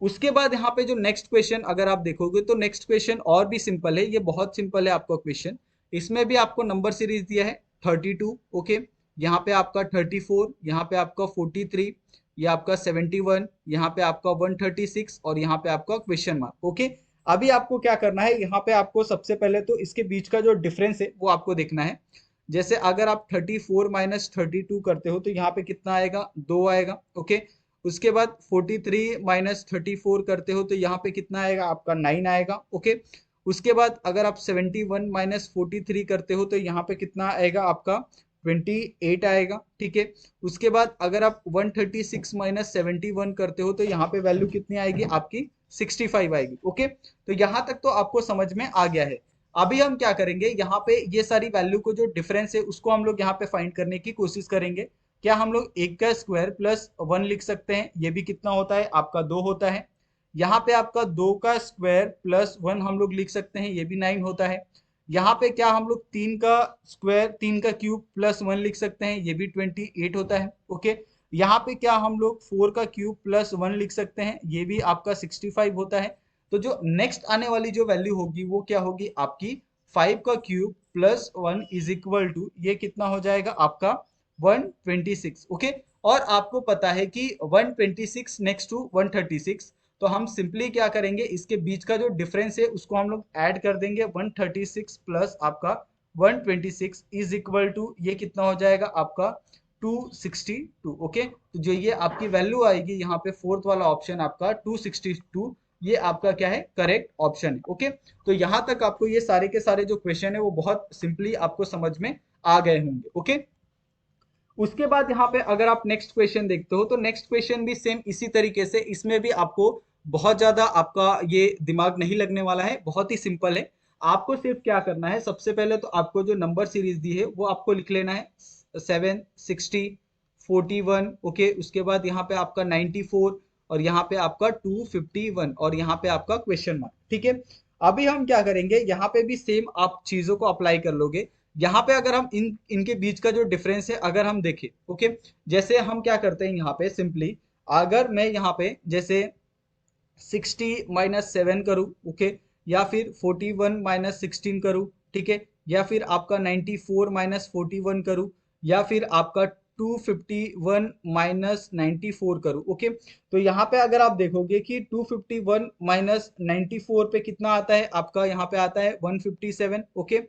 Speaker 1: उसके बाद यहाँ पे जो नेक्स्ट क्वेश्चन अगर आप देखोगे तो नेक्स्ट क्वेश्चन और भी सिंपल है, ये बहुत सिंपल है आपका क्वेश्चन। इसमें भी आपको नंबर सीरीज दिया है 32, ओके। यहाँ पे आपका 34, यहाँ पे आपका 43, ये आपका 71, यहाँ पे आपका 136 और यहाँ पे आपका क्वेश्चन मार्क, ओके। अभी आपको क्या करना है, यहाँ पे आपको सबसे पहले तो इसके बीच का जो डिफरेंस है वो आपको देखना है। जैसे अगर आप 34 माइनस 32 करते हो तो यहाँ पे कितना आएगा, 2 आएगा, ओके। उसके बाद 43 माइनस 34 करते हो तो यहाँ पे कितना आएगा आपका 9 आएगा, ओके। उसके बाद अगर आप 71 माइनस 43 करते हो तो यहाँ पे कितना आएगा आपका 28 आएगा, ठीक है। उसके बाद अगर आप 136 माइनस 71 करते हो तो यहाँ पे वैल्यू कितनी आएगी आपकी 65 आएगी, ओके। तो यहाँ तक तो आपको समझ में आ गया है। अभी हम क्या करेंगे, यहाँ पे ये सारी वैल्यू को जो डिफरेंस है उसको हम लोग यहाँ पे फाइंड करने की कोशिश करेंगे। क्या हम लोग 1 का स्क्वायर प्लस 1 लिख सकते हैं, ये भी कितना होता है आपका 2 होता है। यहाँ पे आपका 2 का स्क्वायर प्लस 1 हम लोग लिख सकते हैं, ये भी 9 होता है। यहाँ पे क्या हम लोग 3 का स्क्वायर 3 का क्यूब प्लस 1 लिख सकते हैं, ये भी 28 होता है, ओके। यहाँ पे क्या हम लोग 4 का क्यूब प्लस 1 लिख सकते हैं, ये भी आपका 65 होता है। तो जो नेक्स्ट आने वाली जो वैल्यू होगी वो क्या होगी आपकी 5 का cube plus 1 is equal to, ये कितना हो जाएगा आपका 126, ओके। और आपको पता है कि 126 नेक्स्ट टू 136, तो हम सिंपली क्या करेंगे, इसके बीच का जो डिफरेंस है उसको हम लोग ऐड कर देंगे, 136 प्लस आपका 126 इज इक्वल टू, ये कितना हो जाएगा आपका 262, ओके। तो जो ये आपकी वैल्यू आएगी यहाँ पे फोर्थ वाला ऑप्शन आपका 262, ये आपका क्या है करेक्ट ऑप्शन है, ओके। तो यहाँ तक आपको ये सारे के सारे जो क्वेश्चन है वो बहुत सिंपली आपको समझ में आ गए होंगे, ओके। उसके बाद यहाँ पे अगर आप नेक्स्ट क्वेश्चन देखते हो तो नेक्स्ट क्वेश्चन भी सेम इसी तरीके से, इसमें भी आपको बहुत ज्यादा आपका ये दिमाग नहीं लगने वाला है, बहुत ही सिंपल है। आपको सिर्फ क्या करना है, सबसे पहले तो आपको जो नंबर सीरीज दी है वो आपको लिख लेना है 7, 60, 41, ओके। उसके बाद यहाँ पे आपका 94 और यहाँ पे आपका 251 और यहाँ पे आपका क्वेश्चन मार्क, ठीक है। अभी हम क्या करेंगे, यहाँ पे भी सेम आप चीजों को अप्लाई कर लोगे। यहाँ पे अगर हम इनके बीच का जो डिफरेंस है अगर हम देखें, ओके। जैसे हम क्या करते हैं यहाँ पे सिंपली, अगर मैं यहाँ पे जैसे 60 माइनस 7 करूँ, ओके, या फिर 41 माइनस 16 करूँ, ठीक है, या फिर आपका 94 माइनस 41 करूँ, या फिर आपका 251 माइनस 94 करूँ, ओके। तो यहाँ पे अगर आप देखोगे कि 251 माइनस 94 पे कितना आता है आपका, यहाँ पे आता है 157, ओके।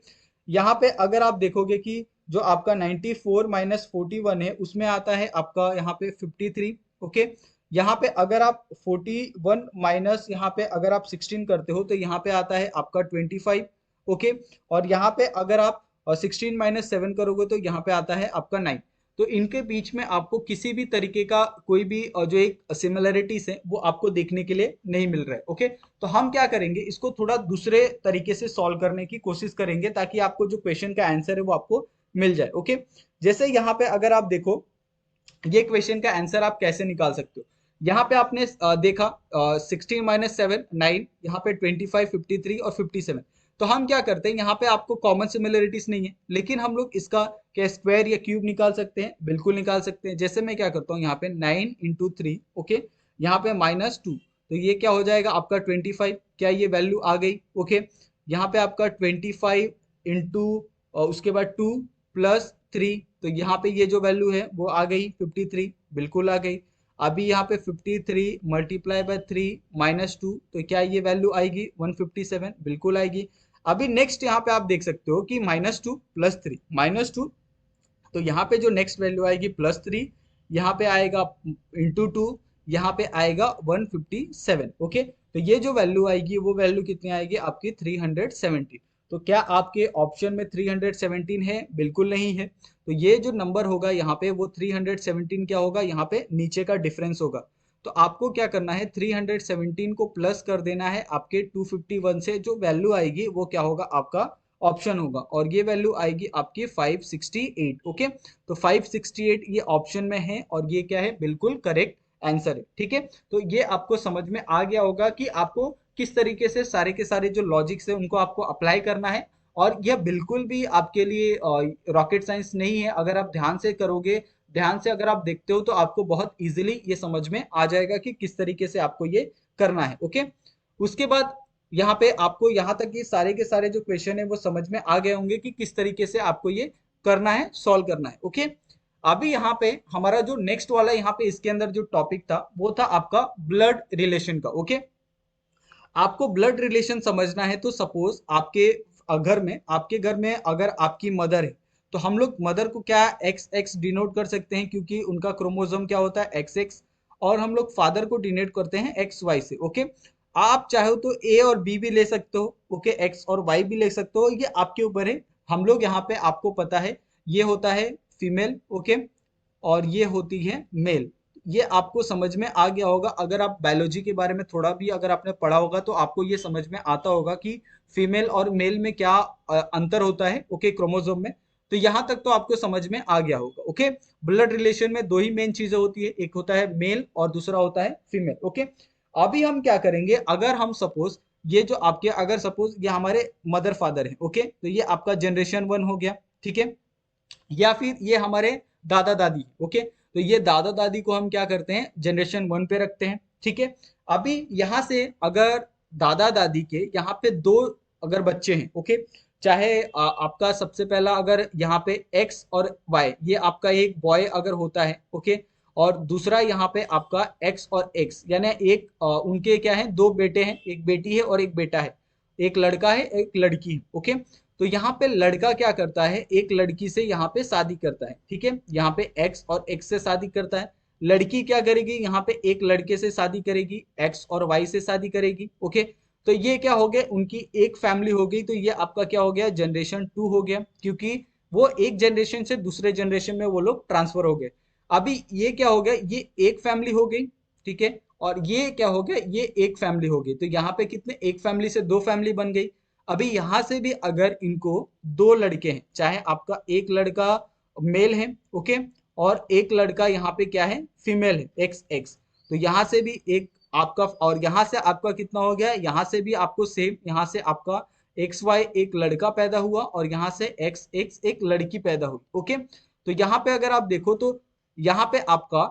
Speaker 1: यहाँ पे अगर आप देखोगे कि जो आपका 94 माइनस 41 है उसमें आता है आपका यहाँ पे 53, ओके। यहाँ पे अगर आप 41 माइनस यहाँ पे अगर आप 16 करते हो तो यहाँ पे आता है आपका 25, ओके। और यहाँ पे अगर आप 16 माइनस 7 करोगे तो यहाँ पे आता है आपका 9। तो इनके बीच में आपको किसी भी तरीके का कोई भी जो एक सिमिलरिटीज है वो आपको देखने के लिए नहीं मिल रहा है, ओके। तो हम क्या करेंगे, इसको थोड़ा दूसरे तरीके से सॉल्व करने की कोशिश करेंगे ताकि आपको जो क्वेश्चन का आंसर है वो आपको मिल जाए, ओके। जैसे यहाँ पे अगर आप देखो ये क्वेश्चन का आंसर आप कैसे निकाल सकते हो। यहाँ पे आपने देखा 16 माइनस 7 9, यहाँ पे 25 53 और 57। तो हम क्या करते हैं, यहाँ पे आपको कॉमन सिमिलरिटीज नहीं है, लेकिन हम लोग इसका क्या स्क्वायर या क्यूब निकाल सकते हैं, बिल्कुल निकाल सकते हैं। जैसे मैं क्या करता हूँ, यहाँ पे 9 इंटू 3, ओके, यहाँ पे -2, तो ये क्या हो जाएगा आपका 25, क्या ये वैल्यू आ गई, ओके। यहाँ पे आपका 25 इंटू उसके बाद 2 प्लस 3, तो यहाँ पे ये जो वैल्यू है वो आ गई 53, बिल्कुल आ गई। अभी यहाँ पे 53 मल्टीप्लाई बाय 3 -2, तो क्या ये वैल्यू आएगी 157? बिल्कुल आएगी। अभी नेक्स्ट यहाँ पे आप देख सकते हो कि -2 + 3 -2, तो यहाँ पे जो नेक्स्ट वैल्यू आएगी +3, यहाँ पे आएगा × 2, यहाँ पे आएगा 157। ओके, तो ये जो वैल्यू आएगी वो वैल्यू कितनी आएगी आपकी 317। तो क्या आपके ऑप्शन में 317 है? बिल्कुल नहीं है। तो ये जो नंबर होगा यहाँ पे वो 317 क्या होगा, यहाँ पे नीचे का डिफरेंस होगा। तो आपको क्या करना है, 317 को प्लस कर देना है आपके 251 से, जो वैल्यू आएगी वो क्या होगा आपका ऑप्शन होगा, और ये वैल्यू आएगी आपकी 568। ओके, तो 568 ये ऑप्शन में है और ये क्या है, बिल्कुल करेक्ट आंसर है। ठीक है, तो ये आपको समझ में आ गया होगा कि आपको किस तरीके से सारे के सारे जो लॉजिक्स है उनको आपको अप्लाई करना है। और यह बिल्कुल भी आपके लिए रॉकेट साइंस नहीं है। अगर आप ध्यान से करोगे, ध्यान से अगर आप देखते हो, तो आपको बहुत इजीली ये समझ में आ जाएगा कि किस तरीके से आपको ये करना है। ओके, उसके बाद यहाँ पे आपको यहाँ तक ये सारे के सारे जो क्वेश्चन है वो समझ में आ गए होंगे कि किस तरीके से आपको ये करना है, सॉल्व करना है। ओके, अभी यहाँ पे हमारा जो नेक्स्ट वाला यहाँ पे इसके अंदर जो टॉपिक था वो था आपका ब्लड रिलेशन का। ओके, आपको ब्लड रिलेशन समझना है तो सपोज आपके घर में अगर आपकी मदर है, तो हम लोग मदर को क्या एक्स एक्स डिनोट कर सकते हैं, क्योंकि उनका क्रोमोसोम क्या होता है एक्स एक्स, और हम लोग फादर को डिनोट करते हैं एक्स वाई से। ओके, आप चाहो तो ए और बी भी ले सकते हो। ओके, एक्स और वाई भी ले सकते हो, ये आपके ऊपर है। हम लोग यहाँ पे आपको पता है ये होता है फीमेल। ओके, और ये होती है मेल। ये आपको समझ में आ गया होगा। अगर आप बायोलॉजी के बारे में थोड़ा भी अगर आपने पढ़ा होगा तो आपको ये समझ में आता होगा कि फीमेल और मेल में क्या अंतर होता है। ओके, क्रोमोसोम में। तो यहाँ तक तो आपको समझ में आ गया होगा। ओके, ब्लड रिलेशन में दो ही मेन चीजें होती है, एक होता है मेल और दूसरा होता है फीमेल। ओके, अभी हम क्या करेंगे, अगर हम सपोज ये जो आपके अगर सपोज ये हमारे मदर फादर है। ओके, तो ये आपका जनरेशन 1 हो गया। ठीक है, या फिर ये हमारे दादा दादी। ओके, तो ये दादा दादी को हम क्या करते हैं, जनरेशन 1 पे रखते हैं। ठीक है, अभी यहां से अगर दादा दादी के यहाँ पे दो अगर बच्चे हैं, ओके, चाहे आपका सबसे पहला अगर यहाँ पे एक्स और वाई, ये आपका एक बॉय अगर होता है। ओके, और दूसरा यहाँ पे आपका एक्स और एक्स, यानी एक उनके क्या है, दो बेटे हैं, एक बेटी है और एक बेटा है, एक लड़का है एक लड़की है। ओके, तो यहाँ पे लड़का क्या करता है, एक लड़की से यहाँ पे शादी करता है। ठीक है, यहाँ पे एक्स और एक्स से शादी करता है। लड़की क्या करेगी, यहाँ पे एक लड़के से शादी करेगी, एक्स और वाई से शादी करेगी। ओके, तो ये क्या हो गया, उनकी एक फैमिली हो गई। तो ये आपका क्या हो गया, जनरेशन 2 हो गया, क्योंकि वो एक जनरेशन से दूसरे जनरेशन में वो लोग ट्रांसफर हो गए। अभी ये क्या हो गया, ये एक फैमिली हो गई। ठीक है, और ये क्या हो गया, ये एक फैमिली हो गई। तो यहाँ पे कितने, एक फैमिली से दो फैमिली बन गई। अभी यहां से भी अगर इनको दो लड़के हैं, चाहे आपका एक लड़का मेल है। ओके, और एक लड़का यहाँ पे क्या है, फीमेल है, एक्स एक्स, तो यहाँ से भी एक आपका, और यहाँ से आपका कितना हो गया, यहाँ से भी आपको सेम, यहाँ से आपका एक्स वाई एक लड़का पैदा हुआ और यहाँ से एक्स एक्स एक लड़की पैदा हुई। ओके, तो यहाँ पे अगर आप देखो तो यहाँ पे आपका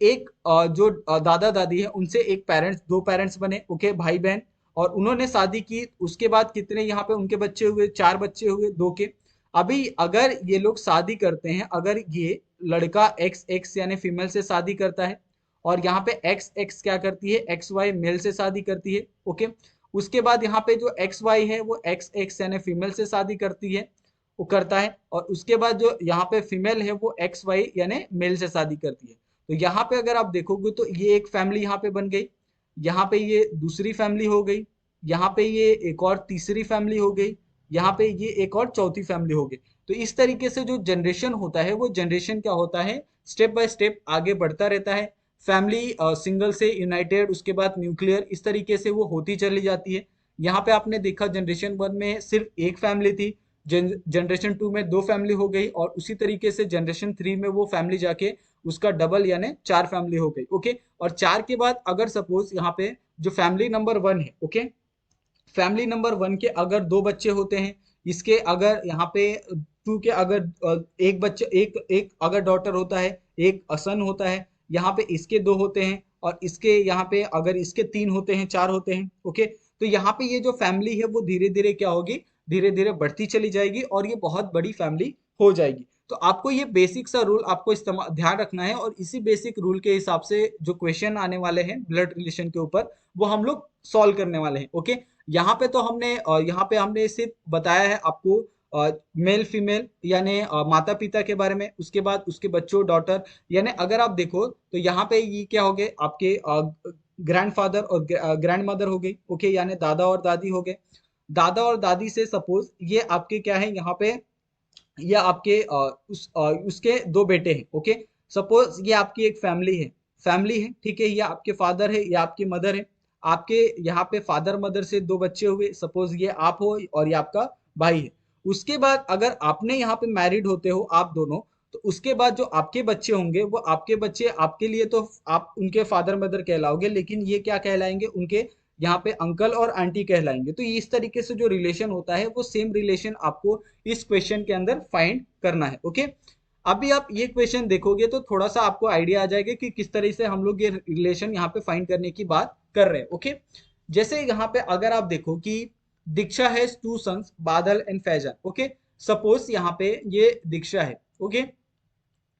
Speaker 1: एक जो दादा दादी है उनसे एक पेरेंट्स, दो पेरेंट्स बने। ओके, भाई बहन, और उन्होंने शादी की। उसके बाद कितने यहाँ पे उनके बच्चे हुए, चार बच्चे हुए दो के। अभी अगर ये लोग शादी करते हैं, अगर ये लड़का एक्स एक्स यानी फीमेल से शादी करता है, और यहाँ पे एक्स एक्स क्या करती है, एक्स वाई मेल से शादी करती है। ओके, उसके बाद यहाँ पे जो एक्स वाई है वो एक्स एक्स यानी फीमेल से शादी करती है, वो करता है, और उसके बाद जो यहाँ पे फीमेल है वो एक्स वाई यानी मेल से शादी करती है। तो यहाँ पे अगर आप देखोगे तो ये एक फैमिली यहाँ पे बन गई, यहाँ पे ये दूसरी फैमिली हो गई, यहाँ पे ये एक और तीसरी फैमिली हो गई, यहाँ पे ये एक और चौथी फैमिली हो गई। तो इस तरीके से जो जनरेशन होता है वो जनरेशन क्या होता है, स्टेप बाय स्टेप आगे बढ़ता रहता है। फैमिली सिंगल से यूनाइटेड, उसके बाद न्यूक्लियर, इस तरीके से वो होती चली जाती है। यहाँ पे आपने देखा जनरेशन 1 में सिर्फ एक फैमिली थी, जनरेशन 2 में दो फैमिली हो गई, और उसी तरीके से जनरेशन 3 में वो फैमिली जाके उसका डबल यानी चार फैमिली हो गई। ओके, और चार के बाद अगर सपोज यहाँ पे जो फैमिली नंबर 1 है, ओके, फैमिली नंबर 1 के अगर दो बच्चे होते हैं, इसके अगर यहाँ पे 2 के अगर एक बच्चे, एक एक अगर डॉटर होता है, एक सन होता है, यहाँ पे इसके दो होते हैं, और इसके यहाँ पे अगर इसके तीन होते हैं, चार होते हैं। ओके, तो यहाँ पे ये जो फैमिली है वो धीरे धीरे क्या होगी, धीरे धीरे बढ़ती चली जाएगी और ये बहुत बड़ी फैमिली हो जाएगी। तो आपको ये बेसिक सा रूल आपको इस्तेमाल ध्यान रखना है और इसी बेसिक रूल के हिसाब से जो क्वेश्चन आने वाले हैं ब्लड रिलेशन के ऊपर वो हम लोग सॉल्व करने वाले हैं। ओके, यहाँ पे तो हमने सिर्फ बताया है आपको मेल फीमेल यानी माता पिता के बारे में, उसके बाद उसके बच्चों डॉटर, यानी अगर आप देखो तो यहाँ पे ये क्या हो गए आपके ग्रैंडफादर और ग्रैंड मदर हो गई। ओके, यानी दादा और दादी हो गए। दादा और दादी से सपोज ये आपके क्या है यहाँ पे, या आपके उसके दो बेटे हैं। ओके, सपोज ये आपकी एक फैमिली है ठीक है, ये आपके फादर है या आपकी मदर है। आपके यहाँ पे फादर मदर से दो बच्चे हुए, सपोज ये आप हो और ये आपका भाई है। उसके बाद अगर आपने यहाँ पे मैरिड होते हो आप दोनों, तो उसके बाद जो आपके बच्चे होंगे वो आपके बच्चे आपके लिए तो आप उनके फादर मदर कहलाओगे, लेकिन ये क्या कहलाएंगे, उनके यहाँ पे अंकल और आंटी कहलाएंगे। तो इस तरीके से जो रिलेशन होता है वो सेम रिलेशन आपको इस क्वेश्चन के अंदर फाइंड करना है। ओके, अभी आप ये क्वेश्चन देखोगे तो थोड़ा सा आपको आइडिया आ जाएगा कि किस तरह से हम लोग ये रिलेशन यहाँ पे फाइंड करने की बात कर रहे हैं। ओके, जैसे यहाँ पे अगर आप देखो कि दीक्षा हैज टू सन्स बादल एंड फैजान। ओके, सपोज यहाँ पे ये दीक्षा है। ओके,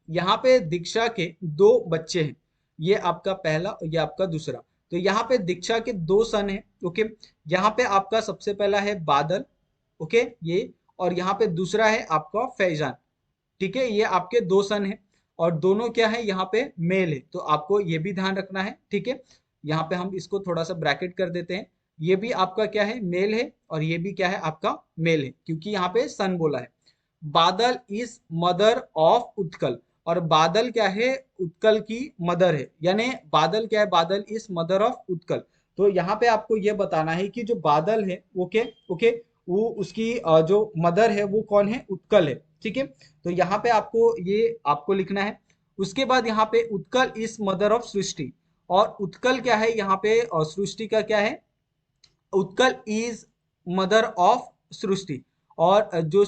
Speaker 1: यहाँ पे दीक्षा के दो बच्चे हैं, ये आपका पहला और ये आपका दूसरा। तो यहाँ पे दीक्षा के दो सन हैं। ओके, यहाँ पे आपका सबसे पहला है बादल, ओके ये, और यहाँ पे दूसरा है आपका फैजान। ठीक है, ये आपके दो सन हैं और दोनों क्या है यहाँ पे मेल है, तो आपको ये भी ध्यान रखना है। ठीक है, यहाँ पे हम इसको थोड़ा सा ब्रैकेट कर देते हैं, ये भी आपका क्या है मेल है और ये भी क्या है आपका मेल है, क्योंकि यहाँ पे सन बोला है। बादल इज मदर ऑफ उत्कल, और बादल क्या है उत्कल की मदर है, यानी बादल क्या है, बादल इज मदर ऑफ उत्कल। तो यहाँ पे आपको ये बताना है कि जो बादल है ओके ओके, वो उसकी जो मदर है वो कौन है, उत्कल है। ठीक है, तो यहाँ पे आपको ये आपको लिखना है। उसके बाद यहाँ पे उत्कल इज मदर ऑफ सृष्टि, और उत्कल क्या है यहाँ पे, और सृष्टि का क्या है, उत्कल इज मदर ऑफ सृष्टि, और जो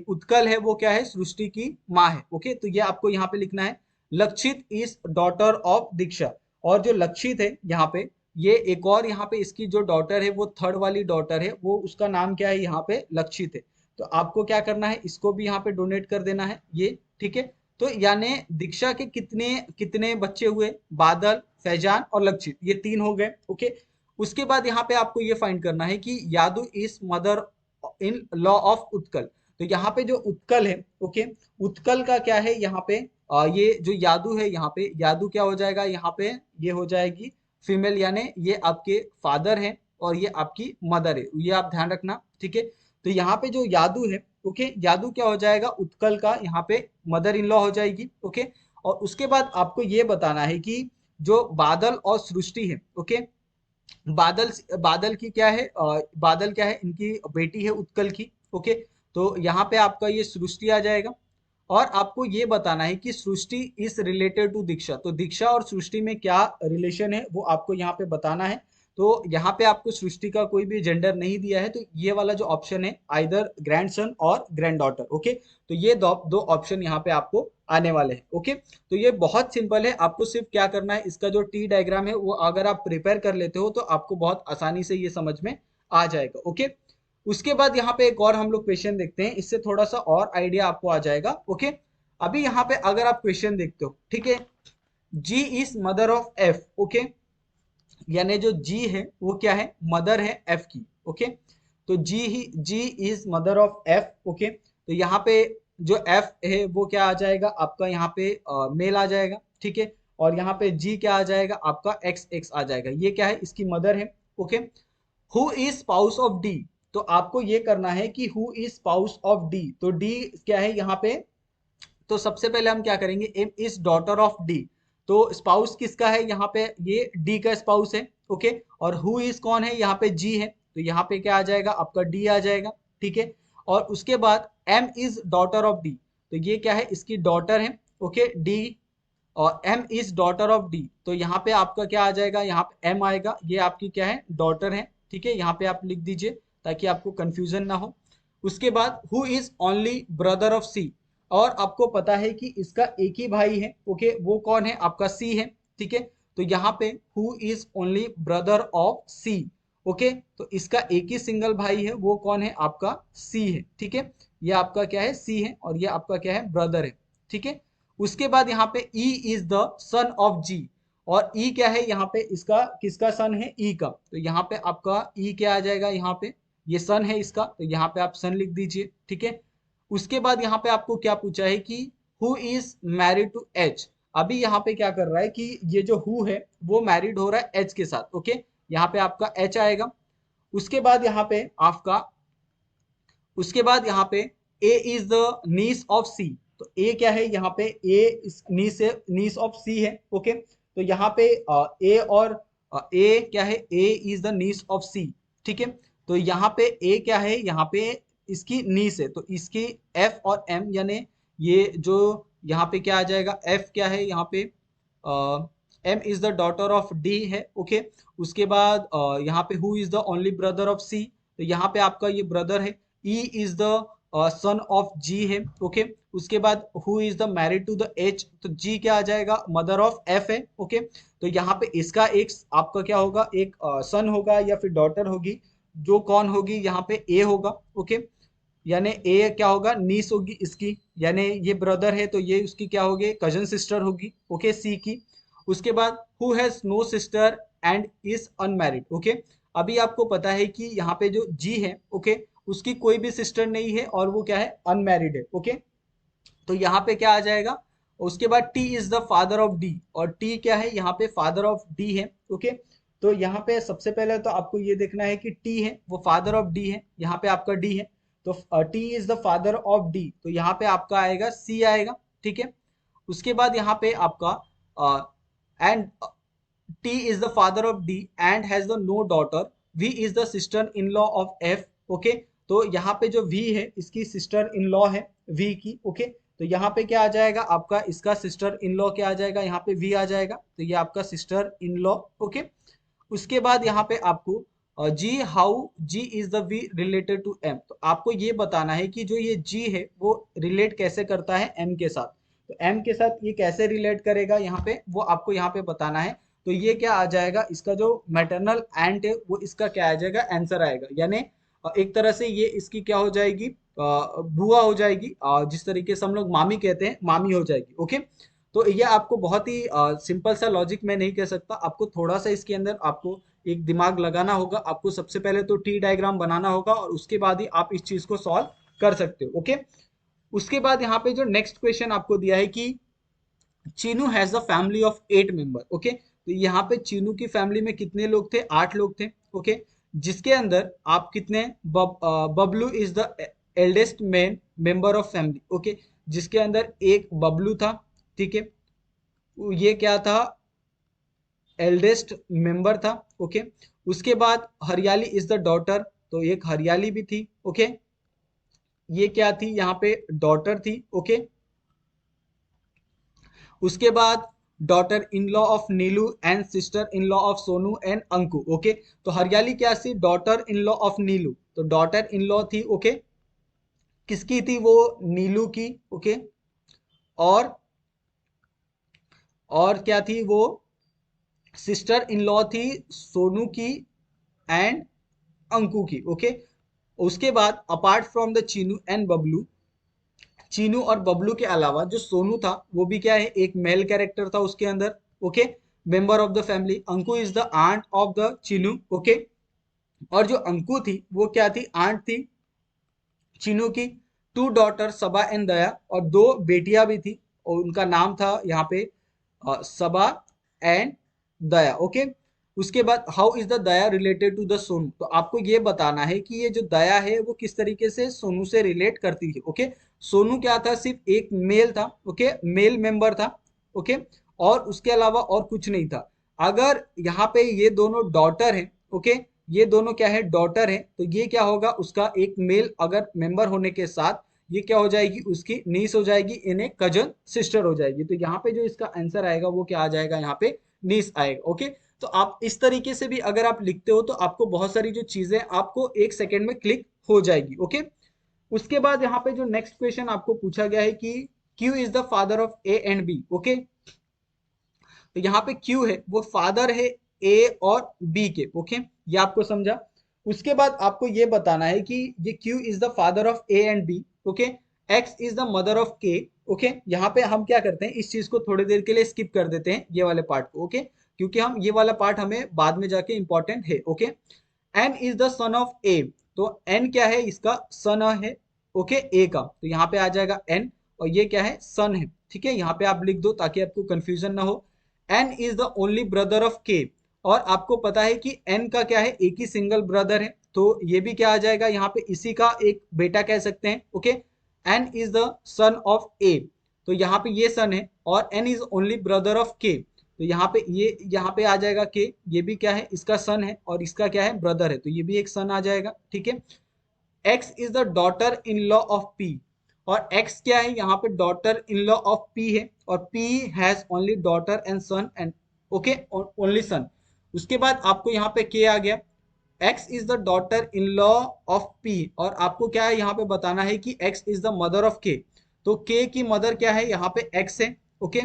Speaker 1: उत्कल है वो क्या है, सृष्टि की माँ है। ओके, तो ये आपको यहाँ पे लिखना है। लक्षित इज डॉटर ऑफ दीक्षा, और जो लक्षित है यहाँ पे, ये एक और यहाँ पे इसकी जो डॉटर है वो थर्ड वाली डॉटर है, वो उसका नाम क्या है यहाँ पे लक्षित है। तो आपको क्या करना है, इसको भी यहाँ पे डोनेट कर देना है ये। ठीक है, तो यानी दीक्षा के कितने कितने बच्चे हुए, बादल, फैजान और लक्षित, ये तीन हो गए। ओके, उसके बाद यहाँ पे आपको ये फाइंड करना है कि Yadu is mother in law of Utkal. तो यहाँ पे जो उत्कल है ओके, उत्कल का क्या है यहाँ पे, ये जो यादू है यहाँ पे, यादू क्या हो जाएगा यहाँ पे, ये हो जाएगी फीमेल, यानी ये आपके फादर हैं और ये आपकी मदर है, ये आप ध्यान रखना। ठीक है, तो यहाँ पे जो यादू है ओके, यादू क्या हो जाएगा, उत्कल का यहाँ पे मदर इन लॉ हो जाएगी। ओके, और उसके बाद आपको ये बताना है कि जो बादल और सृष्टि है ओके, बादल बादल की क्या है, बादल क्या है, इनकी बेटी है उत्कल की। ओके, तो यहाँ पे आपका ये सृष्टि आ जाएगा, और आपको ये बताना है कि सृष्टि इज रिलेटेड टू दीक्षा। तो दीक्षा और सृष्टि में क्या रिलेशन है वो आपको यहाँ पे बताना है। तो यहाँ पे आपको सृष्टि का कोई भी जेंडर नहीं दिया है, तो ये वाला जो ऑप्शन है आइदर ग्रैंडसन और ग्रैंड डॉटर। ओके, तो ये दो ऑप्शन यहाँ पे आपको आने वाले हैं। ओके, तो ये बहुत सिंपल है, आपको सिर्फ क्या करना है, इसका जो टी डायग्राम है वो अगर आप प्रिपेयर कर लेते हो तो आपको बहुत आसानी से ये समझ में आ जाएगा। ओके, उसके बाद यहाँ पे एक और हम लोग क्वेश्चन देखते हैं, इससे थोड़ा सा और आइडिया आपको आ जाएगा। ओके, अभी यहाँ पे अगर आप क्वेश्चन देखते हो, ठीक है, G is mother of F. Okay, यानी जो जी है वो क्या है, मदर है एफ की। ओके, तो G is mother of F. Okay, तो यहाँ पे जो एफ है वो क्या आ जाएगा आपका, यहाँ पे मेल आ जाएगा। ठीक है, और यहाँ पे जी क्या आ जाएगा आपका, एक्स एक्स आ जाएगा, ये क्या है, इसकी मदर है। Okay, who is spouse of D, तो आपको ये करना है कि who is spouse of D, तो डी क्या है यहाँ पे, तो सबसे पहले हम क्या करेंगे, M is daughter of D, तो स्पाउस किसका है यहाँ पे, ये डी का स्पाउस है। ओके, और हु इज कौन है यहाँ पे, जी है, तो यहाँ पे क्या आ जाएगा आपका डी आ जाएगा। ठीक है, और उसके बाद M is daughter of D, तो ये क्या है, इसकी डॉटर है। ओके, डी, और M is daughter of D, तो यहाँ पे आपका क्या आ जाएगा, यहाँ पे एम आएगा, ये आपकी क्या है, डॉटर है। ठीक है, यहाँ पे आप लिख दीजिए ताकि आपको कंफ्यूजन ना हो। उसके बाद who is only brother of C, और आपको पता है कि इसका एक ही भाई है। ओके, वो कौन है आपका सी है। ठीक है, तो यहाँ पे who is only brother of C, okay, तो इसका एक ही सिंगल भाई है, वो कौन है? आपका सी है। ठीक है, ये आपका क्या है? सी है, और ये आपका क्या है? ब्रदर है। ठीक है, उसके बाद यहाँ पे E is the son of G, और ई क्या है यहाँ पे? इसका किसका सन है? ई का। तो यहाँ पे आपका ई क्या आ जाएगा? यहाँ पे ये सन है इसका, तो यहाँ पे आप सन लिख दीजिए। ठीक है, उसके बाद यहाँ पे आपको क्या पूछा है कि who is married to H. अभी यहाँ पे क्या कर रहा है कि ये जो हु है वो मैरिड हो रहा है एच के साथ। ओके, यहाँ पे आपका एच आएगा। उसके बाद यहाँ पे आपका, उसके बाद यहाँ पे ए is the gneiss of C. तो ए क्या है यहाँ पे? ए नीस है, नीस ऑफ सी है। ओके, तो यहाँ पे ए और ए क्या है? ए इज द नीस ऑफ सी। ठीक है, तो यहाँ पे ए क्या है? यहाँ पे इसकी नीस है, तो इसकी एफ और एम, यानी ये जो यहाँ पे क्या आ जाएगा? एफ क्या है यहाँ पे? M is the daughter of D है। ओके, उसके बाद यहाँ पे who is the only brother of C, तो यहाँ पे आपका ये ब्रदर है। E is the son of G है। ओके, उसके बाद who is the married to the H, तो जी क्या आ जाएगा? मदर ऑफ एफ है। ओके, तो यहाँ पे इसका एक आपका क्या होगा? एक सन होगा या फिर डॉटर होगी, जो कौन होगी? यहाँ पे ए होगा। ओके, यानी ए क्या होगा? नीस होगी इसकी, यानी ये ब्रदर है तो ये उसकी क्या होगी? कजन सिस्टर होगी। ओके, सी की। उसके बाद who has no sister and is unmarried. Okay, अभी आपको पता है कि यहाँ पे जो जी है, ओके, उसकी कोई भी सिस्टर नहीं है और वो क्या है? अनमैरिड है। ओके, तो यहाँ पे क्या आ जाएगा? उसके बाद T is the father of D, और टी क्या है? यहाँ पे फादर ऑफ डी है। ओके, तो यहाँ पे सबसे पहले तो आपको ये देखना है कि टी है वो फादर ऑफ डी है, यहाँ पे आपका डी है, तो T is the father of D, तो यहाँ पे आपका आएगा सी आएगा। ठीक है, उसके बाद यहाँ पे आपका and T is the father of D and has the no daughter, V is the sister in law of F. Okay, तो यहाँ पे जो वी है इसकी सिस्टर इन लॉ है वी की। ओके, तो यहाँ पे क्या आ जाएगा आपका? इसका सिस्टर इन लॉ क्या आ जाएगा? यहाँ पे वी आ जाएगा, तो ये आपका सिस्टर इन लॉ। ओके, उसके बाद यहाँ पे आपको G, how G is the V related to M, तो आपको ये बताना है कि जो ये जी है वो रिलेट कैसे करता है एम के साथ। तो एम के साथ ये कैसे रिलेट करेगा यहाँ पे, वो आपको यहाँ पे बताना है। तो ये क्या आ जाएगा? इसका जो मैटरनल एंट है वो इसका क्या आ जाएगा? आंसर आएगा, यानी एक तरह से ये इसकी क्या हो जाएगी? बुआ हो जाएगी, जिस तरीके से हम लोग मामी कहते हैं, मामी हो जाएगी। ओके, तो ये आपको बहुत ही सिंपल सा लॉजिक मैं नहीं कह सकता, आपको थोड़ा सा इसके अंदर आपको एक दिमाग लगाना होगा। आपको सबसे पहले तो टी डायग्राम बनाना होगा और उसके बाद ही आप इस चीज को सॉल्व कर सकते हो। ओके, उसके बाद यहाँ पे जो नेक्स्ट क्वेश्चन आपको दिया है कि Chinu has a family of 8 member. Okay, तो यहाँ पे चीनू की फैमिली में कितने लोग थे? 8 लोग थे। ओके, जिसके अंदर आप कितने Bablu is the eldest man member of family. Okay, जिसके अंदर एक बबलू था। ठीक है, ये क्या था? एल्डेस्ट मेंबर था। ओके, उसके बाद हरियाली इज द डॉटर, तो एक हरियाली भी थी। ओके, ये क्या थी? यहाँ पे डॉटर थी। ओके, उसके बाद daughter in law of Neelu and sister in law of Sonu and Anku. Okay, तो हरियाली क्या थी? डॉटर इन लॉ ऑफ नीलू, तो डॉटर इन लॉ थी। ओके, किसकी थी वो? नीलू की। ओके, और क्या थी वो? सिस्टर इन लॉ थी सोनू की एंड अंकु की। ओके, उसके बाद apart from the Chinu and Bablu, Chinu और बबलू के अलावा जो सोनू था वो भी क्या है? एक मेल कैरेक्टर था उसके अंदर। Okay, member of the family. Anku is the aunt of the Chinu. Okay, और जो अंकु थी वो क्या थी? आंट थी चीनू की। 2 डॉटर सबा एंड दया, और 2 बेटियां भी थी और उनका नाम था यहाँ पे सबा एंड दया। ओके, उसके बाद how is the Daya related to the Sonu, तो आपको ये बताना है कि ये जो दया है वो किस तरीके से सोनू से रिलेट करती है। ओके, सोनू क्या था? सिर्फ एक मेल था। ओके, मेल मेंबर था। ओके, और उसके अलावा और कुछ नहीं था। अगर यहाँ पे ये दोनों डॉटर हैं, ओके, ये दोनों क्या है? डॉटर है, तो ये क्या होगा? उसका एक मेल अगर मेंबर होने के साथ ये क्या हो जाएगी? उसकी नीस हो जाएगी, इन्हें कजन सिस्टर हो जाएगी। तो यहाँ पे जो इसका आंसर आएगा वो क्या आ जाएगा? यहाँ पे नीस आएगा। ओके, तो आप इस तरीके से भी अगर आप लिखते हो तो आपको बहुत सारी जो चीजें आपको 1 सेकेंड में क्लिक हो जाएगी। ओके, उसके बाद यहाँ पे जो नेक्स्ट क्वेश्चन आपको पूछा गया है कि Q is the father of A and B. Okay, तो यहाँ पे क्यू है वो फादर है ए और बी के। ओके, ये आपको समझा। उसके बाद आपको ये बताना है कि ये Q is the father of A and B. Okay, X is the mother of K। Okay, यहाँ पे हम क्या करते हैं, इस चीज को थोड़ी देर के लिए स्किप कर देते हैं, ये वाले पार्ट को। ओके, क्योंकि हम ये वाला पार्ट हमें बाद में जाके इंपॉर्टेंट है। Okay, N is the son of A, तो N क्या है, इसका सन है। ओके, A का, तो यहाँ पे आ जाएगा N, और ये क्या है, सन है। ठीक है, यहाँ पे आप लिख दो ताकि आपको कंफ्यूजन ना हो। N is the only brother of K, और आपको पता है कि N का क्या है, एक ही सिंगल ब्रदर है, तो ये भी क्या आ जाएगा, यहाँ पे इसी का एक बेटा कह सकते हैं। Okay, N is the son of A, तो यहाँ पे ये सन है, और N is only brother of K, तो यहाँ पे ये यहाँ पे आ जाएगा K, ये भी क्या है, इसका सन है, और इसका क्या है, ब्रदर है, तो ये भी एक सन आ जाएगा। ठीक है, X is the daughter in law of P, और X क्या है, यहाँ पे daughter in law of P है, और P has only daughter and son and okay, only son. उसके बाद आपको यहाँ पे K आ गया। X is the daughter in law of P, और आपको क्या है, यहाँ पे बताना है कि X is the mother of K, तो K की मदर क्या है, यहाँ पे X है। ओके,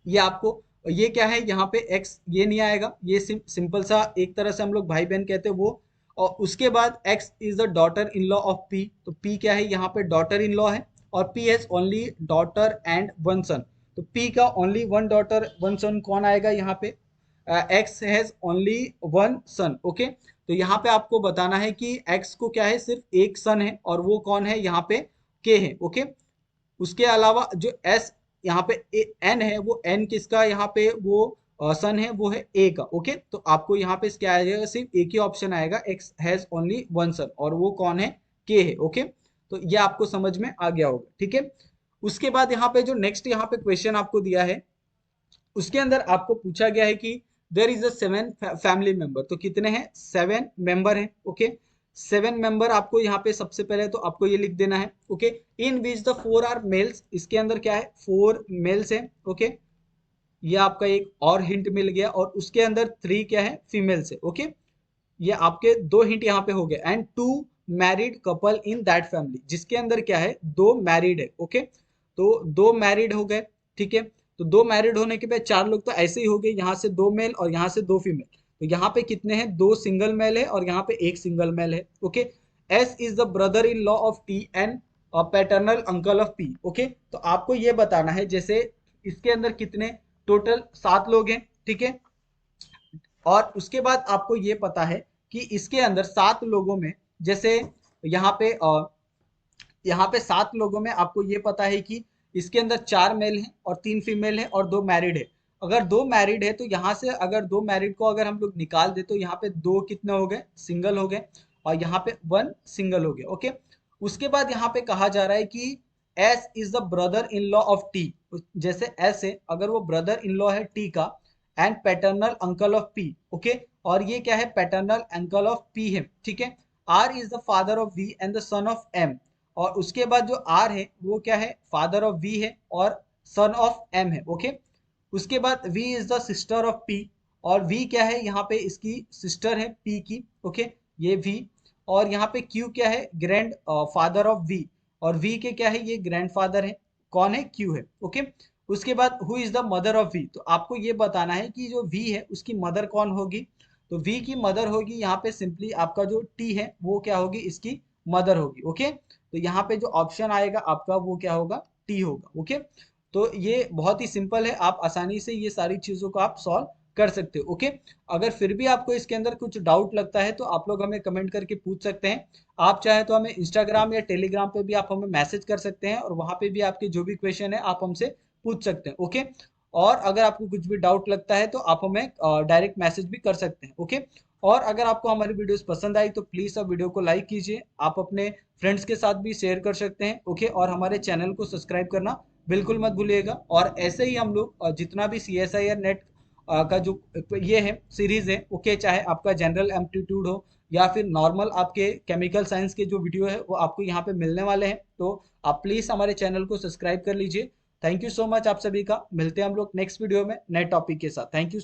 Speaker 1: ये आपको, ये क्या है, यहाँ पे X ये नहीं आएगा, ये सिंपल सा एक तरह से हम लोग भाई बहन कहते हैं वो। और उसके बाद X is the daughter in law of P, तो P क्या है, यहाँ पे डॉटर इन लॉ है, और P has only daughter and one son, तो P का only one daughter one son कौन आएगा, यहाँ पे X has only one son. Okay, तो यहाँ पे आपको बताना है कि X को क्या है, सिर्फ एक सन है, और वो कौन है, यहाँ पे K है। ओके, उसके अलावा जो S यहाँ पे N है, वो N किसका, यहाँ पे वो सन है, वो है A का। ओके, तो आपको यहाँ पे क्या आएगा, सिर्फ एक ही ऑप्शन आएगा, X हैज ओनली वन सन, और वो कौन है, K है। ओके, तो ये आपको समझ में आ गया होगा। ठीक है, उसके बाद यहाँ पे जो नेक्स्ट यहाँ पे क्वेश्चन आपको दिया है, उसके अंदर आपको पूछा गया है कि there is a seven family member, तो कितने हैं, 7 मेंबर हैं। ओके, 7 मेंबर आपको यहाँ पे सबसे पहले तो आपको ये लिख देना है। Okay, in which the 4 are males, इसके अंदर क्या है, 4 मेल्स हैं। ओके, ये आपका एक और हिंट मिल गया, और उसके अंदर 3 क्या है, फीमेल्स है। ओके, ये आपके 2 हिंट यहाँ पे हो गए। And 2 married couple in that family, जिसके अंदर क्या है, 2 मैरिड है। ओके, तो 2 मैरिड हो गए। ठीक है, तो 2 मैरिड होने के बाद 4 लोग तो ऐसे ही हो गए, यहाँ से 2 मेल और यहाँ से 2 फीमेल, तो यहाँ पे कितने हैं, 2 सिंगल मेल है, और यहाँ पे 1 सिंगल मेल है। Okay, S is the brother in law of T and paternal uncle of P. Okay, तो आपको ये बताना है, जैसे इसके अंदर कितने, टोटल 7 लोग हैं। ठीक है, और उसके बाद आपको ये पता है कि इसके अंदर 7 लोगों में, जैसे यहाँ पे 7 लोगों में आपको ये पता है कि इसके अंदर 4 मेल हैं और 3 फीमेल हैं और 2 मैरिड है। अगर 2 मैरिड है, तो यहाँ से अगर 2 मैरिड को अगर हम लोग निकाल दे, तो यहाँ पे 2 कितने हो गए, सिंगल हो गए, और यहाँ पे 1 सिंगल हो गया। ओके, उसके बाद यहाँ पे कहा जा रहा है कि S is the brother in law of T, जैसे एस है, अगर वो ब्रदर इन लॉ है टी का, and paternal uncle of P. Okay, और ये क्या है, पैटर्नल अंकल ऑफ पी है। ठीक है, R is the father of V and the son of M, और उसके बाद जो आर है, वो क्या है, फादर ऑफ वी है और सन ऑफ एम है। ओके, उसके बाद V is the sister of P, और वी क्या है, यहाँ पे इसकी सिस्टर है पी की। ओके, ये वी, और यहाँ पे क्यू क्या है, ग्रैंड फादर ऑफ वी, और वी के क्या है, ये ग्रैंड फादर है, कौन है, क्यू है। ओके, उसके बाद who is the mother of V, तो आपको ये बताना है कि जो वी है उसकी मदर कौन होगी, तो वी की मदर होगी, यहाँ पे सिंपली आपका जो टी है वो क्या होगी, इसकी मदर होगी। ओके, तो यहाँ पे जो ऑप्शन आएगा आपका वो क्या होगा, टी होगा। ओके, तो ये बहुत ही सिंपल है, आप आसानी से ये सारी चीजों को आप सॉल्व कर सकते हो। ओके, अगर फिर भी आपको इसके अंदर कुछ डाउट लगता है, तो आप लोग हमें कमेंट करके पूछ सकते हैं। आप चाहे तो हमें इंस्टाग्राम या टेलीग्राम पे भी आप हमें मैसेज कर सकते हैं, और वहां पे भी आपके जो भी क्वेश्चन है आप हमसे पूछ सकते हैं। ओके, और अगर आपको कुछ भी डाउट लगता है, तो आप हमें डायरेक्ट मैसेज भी कर सकते हैं। ओके, और अगर आपको हमारी वीडियोस पसंद आई, तो प्लीज़ आप वीडियो को लाइक कीजिए, आप अपने फ्रेंड्स के साथ भी शेयर कर सकते हैं। ओके, और हमारे चैनल को सब्सक्राइब करना बिल्कुल मत भूलिएगा। और ऐसे ही हम लोग जितना भी CSIR नेट का जो ये है सीरीज है, ओके, चाहे आपका जनरल एप्टीट्यूड हो या फिर नॉर्मल आपके केमिकल साइंस के जो वीडियो है, वो आपको यहाँ पे मिलने वाले हैं, तो आप प्लीज़ हमारे चैनल को सब्सक्राइब कर लीजिए। थैंक यू सो मच आप सभी का, मिलते हैं हम लोग नेक्स्ट वीडियो में नए टॉपिक के साथ। Thank you.